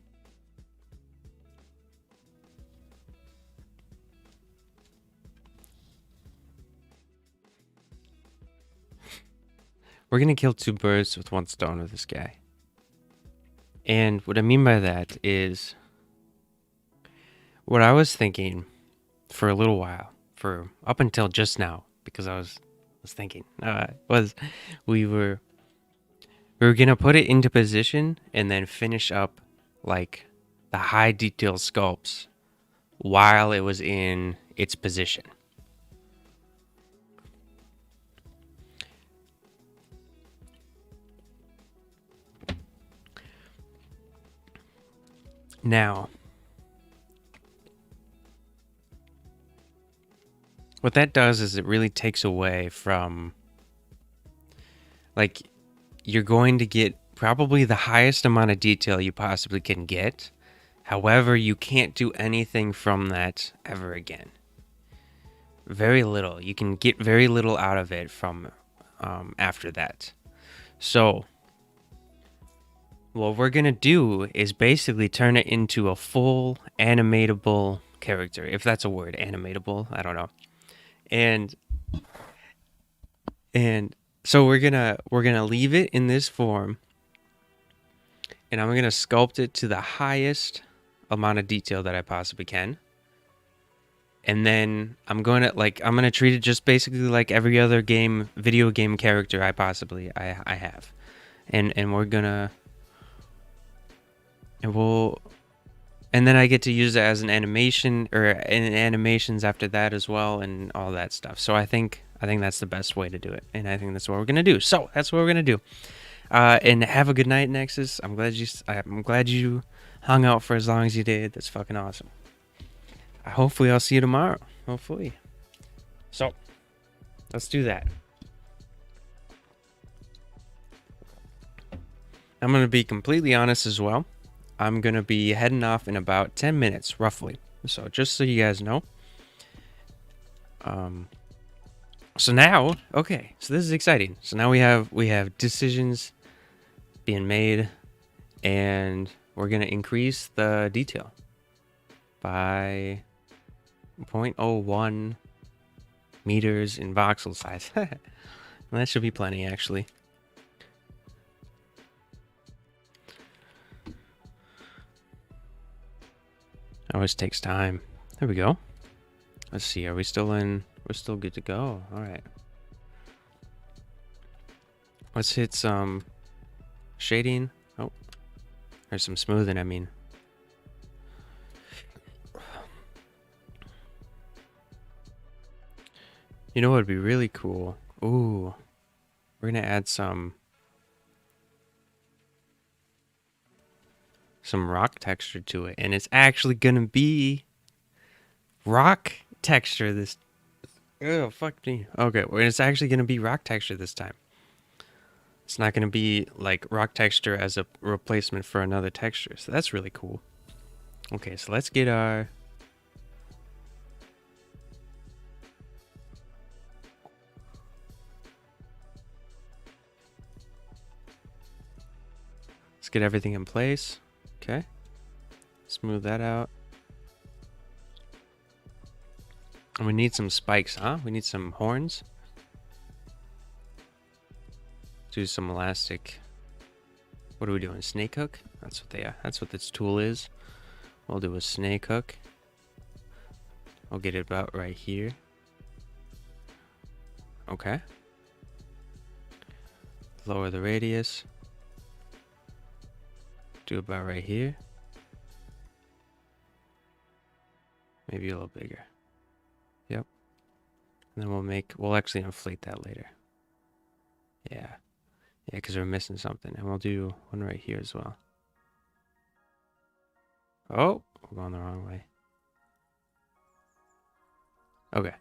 We're gonna kill two birds with one stone with this guy. And what I mean by that is what I was thinking for a little while, for up until just now, because I was thinking, was we were we were gonna put it into position and then finish up like the high detail sculpts while it was in its position. Now, what that does is it really takes away from, like, you're going to get probably the highest amount of detail you possibly can get. However, you can't do anything from that ever again. Very little. You can get very little out of it from after that. So, what we're going to do is basically turn it into a full animatable character. If that's a word, animatable, I don't know. And so we're gonna leave it in this form, and I'm gonna sculpt it to the highest amount of detail that I possibly can. And then I'm gonna treat it just basically like every other video game character I have. And we're gonna and we'll and then I get to use it as an animation or in animations after that as well and all that stuff. So I think that's the best way to do it, and I think that's what we're gonna do. So that's what we're gonna do. And have a good night, Nexus. I'm glad you hung out for as long as you did. That's fucking awesome. Hopefully I'll see you tomorrow. Hopefully. So let's do that. I'm gonna be completely honest as well. I'm gonna be heading off in about 10 minutes, roughly. So just so you guys know. So now, okay, so this is exciting. So now we have decisions being made, and we're gonna increase the detail by 0.01 meters in voxel size. That should be plenty, actually. Always takes time. There we go. Let's see, are we still in? We're still good to go. All right. Let's hit some shading. Oh, there's some smoothing, I mean. You know what would be really cool? Ooh, we're gonna add some rock texture to it, and it's actually gonna be rock texture this. Oh, fuck me. Okay, well, it's actually gonna be rock texture this time. It's not gonna be like rock texture as a replacement for another texture, so that's really cool. Okay, so let's get our get everything in place. Okay. Smooth that out. And we need some spikes, huh? We need some horns. Do some elastic. What are we doing? Snake hook? That's what they are. That's what this tool is. We'll do a snake hook. I'll get it about right here. Okay. Lower the radius. Do about right here. Maybe a little bigger. Yep. And then we'll actually inflate that later. Yeah. Yeah, because we're missing something. And we'll do one right here as well. Oh, we're going the wrong way. Okay.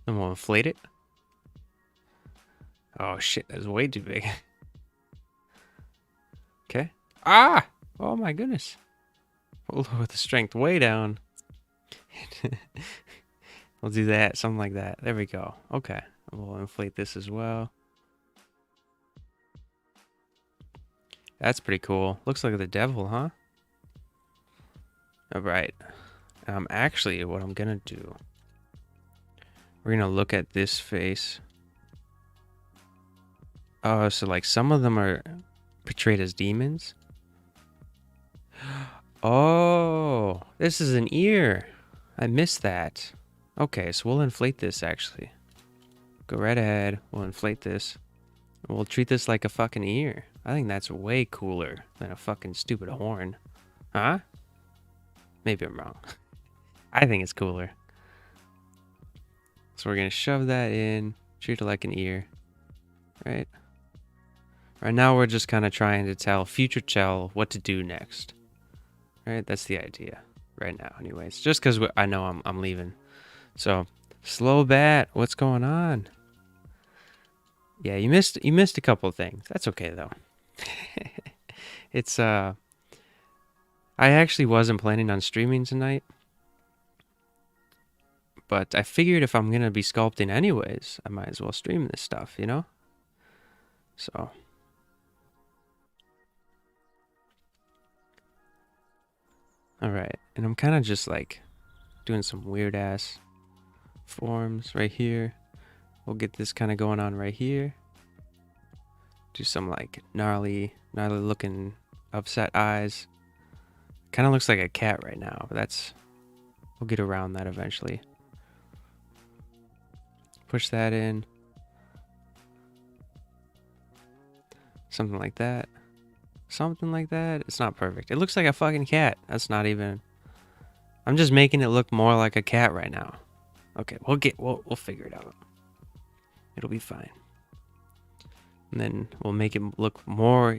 Then we'll inflate it. Oh shit, that's way too big. Okay. Ah! Oh my goodness. We'll lower the strength way down. We'll do that, something like that. There we go. Okay. We'll inflate this as well. That's pretty cool. Looks like the devil, huh? All right. Actually, what I'm gonna do, we're gonna look at this face. Oh, so like some of them are portrayed as demons. Oh, this is an ear. I missed that. Okay, so we'll inflate this actually. Go right ahead. We'll inflate this. We'll treat this like a fucking ear. I think that's way cooler than a fucking stupid horn. Huh? Maybe I'm wrong. I think it's cooler. So we're gonna shove that in, treat it like an ear, right? Right now we're just kind of trying to tell future Chell what to do next. Right? That's the idea right now anyways. Just because I know I'm leaving. So, slow bat, what's going on? Yeah, you missed a couple of things. That's okay though. It's I actually wasn't planning on streaming tonight, but I figured if I'm gonna be sculpting anyways, I might as well stream this stuff, you know? So, all right. And I'm kind of just like doing some weird ass forms right here. We'll get this kind of going on right here. Do some like gnarly looking upset eyes. Kind of looks like a cat right now, but we'll get around that eventually. Push that in. Something like that. Something like that. It's not perfect. It looks like a fucking cat. That's not even... I'm just making it look more like a cat right now. Okay, we'll figure it out. It'll be fine. And then we'll make it look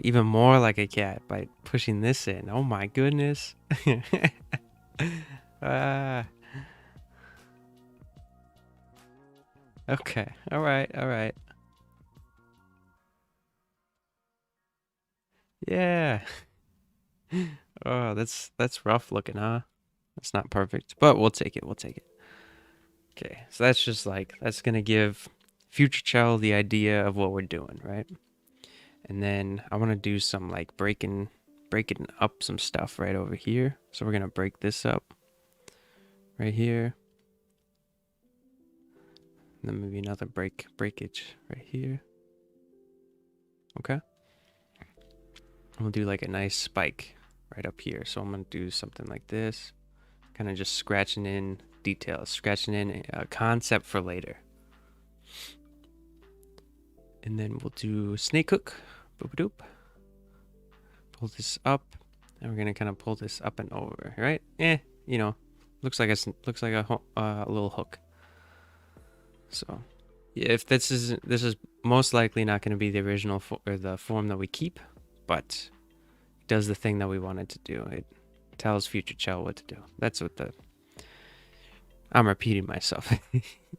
even more like a cat by pushing this in. Oh my goodness. Ah. Okay. All right. All right. Yeah. Oh, that's rough looking, huh? That's not perfect, but we'll take it. We'll take it. Okay. So that's just like that's gonna give future Chell the idea of what we're doing, right? And then I want to do some like breaking up some stuff right over here. So we're gonna break this up right here. And then maybe another breakage right here. Okay. We'll do like a nice spike right up here. So I'm gonna do something like this, kind of just scratching in details, scratching in a concept for later. And then we'll do snake hook, boop doop. Pull this up, and we're gonna kind of pull this up and over, right? You know, looks like a little hook. So, yeah, if this is most likely not going to be the original or the form that we keep, but it does the thing that we want it to do. It tells future Chell what to do. That's what I'm repeating myself.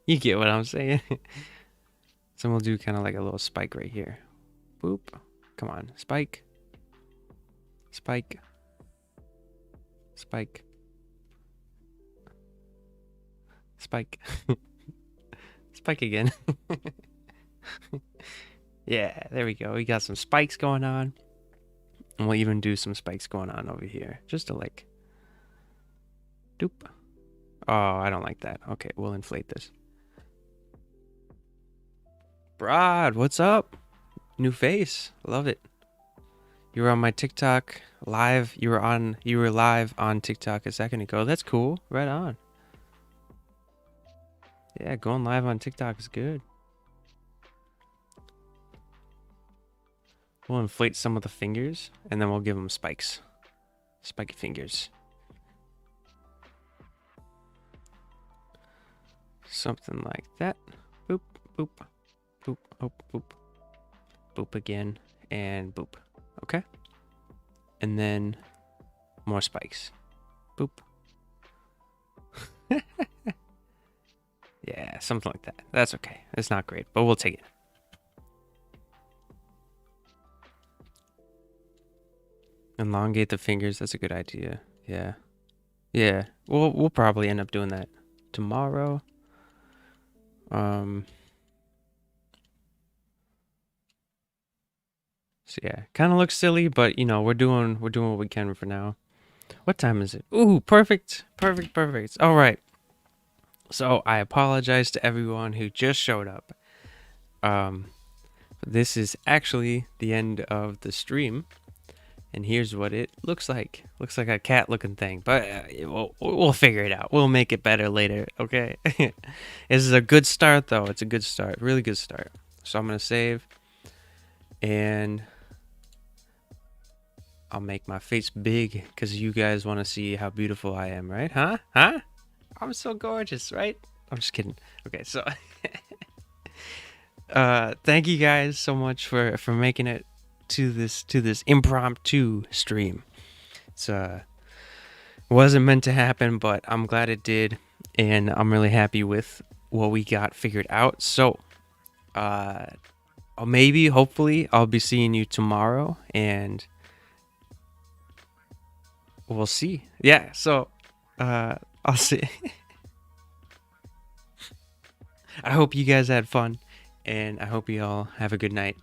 You get what I'm saying? So we'll do kind of like a little spike right here. Boop. Come on, spike. Spike. Spike. Spike. Spike again. Yeah, there we go. We got some spikes going on. And we'll even do some spikes going on over here. Just to like... Doop. Oh, I don't like that. Okay, we'll inflate this. Brad, what's up? New face. Love it. You were on my TikTok live. You were live on TikTok a second ago. That's cool. Right on. Yeah, going live on TikTok is good. We'll inflate some of the fingers, and then we'll give them spikes. Spiky fingers. Something like that. Boop, boop, boop, boop, boop. Boop again, and boop. Okay? And then more spikes. Boop. Yeah, something like that. That's okay. It's not great, but we'll take it. Elongate the fingers. That's a good idea. Yeah. Yeah. We'll probably end up doing that tomorrow. So yeah, kind of looks silly, but you know, we're doing what we can for now. What time is it? Ooh, perfect, perfect, perfect. All right. So I apologize to everyone who just showed up. Um, this is actually the end of the stream, and here's what it looks like. Looks like a cat-looking thing, but we'll figure it out. We'll make it better later. Okay. This is a good start, though. It's a good start, really good start. So I'm gonna save, and I'll make my face big because you guys want to see how beautiful I am, right? Huh? Huh? I'm so gorgeous, right? I'm just kidding. Okay, so thank you guys so much for making it to this impromptu stream. It's wasn't meant to happen, but I'm glad it did, and I'm really happy with what we got figured out. So uh maybe hopefully I'll be seeing you tomorrow, and we'll see. Yeah, so I'll see. I hope you guys had fun, and I hope you all have a good night.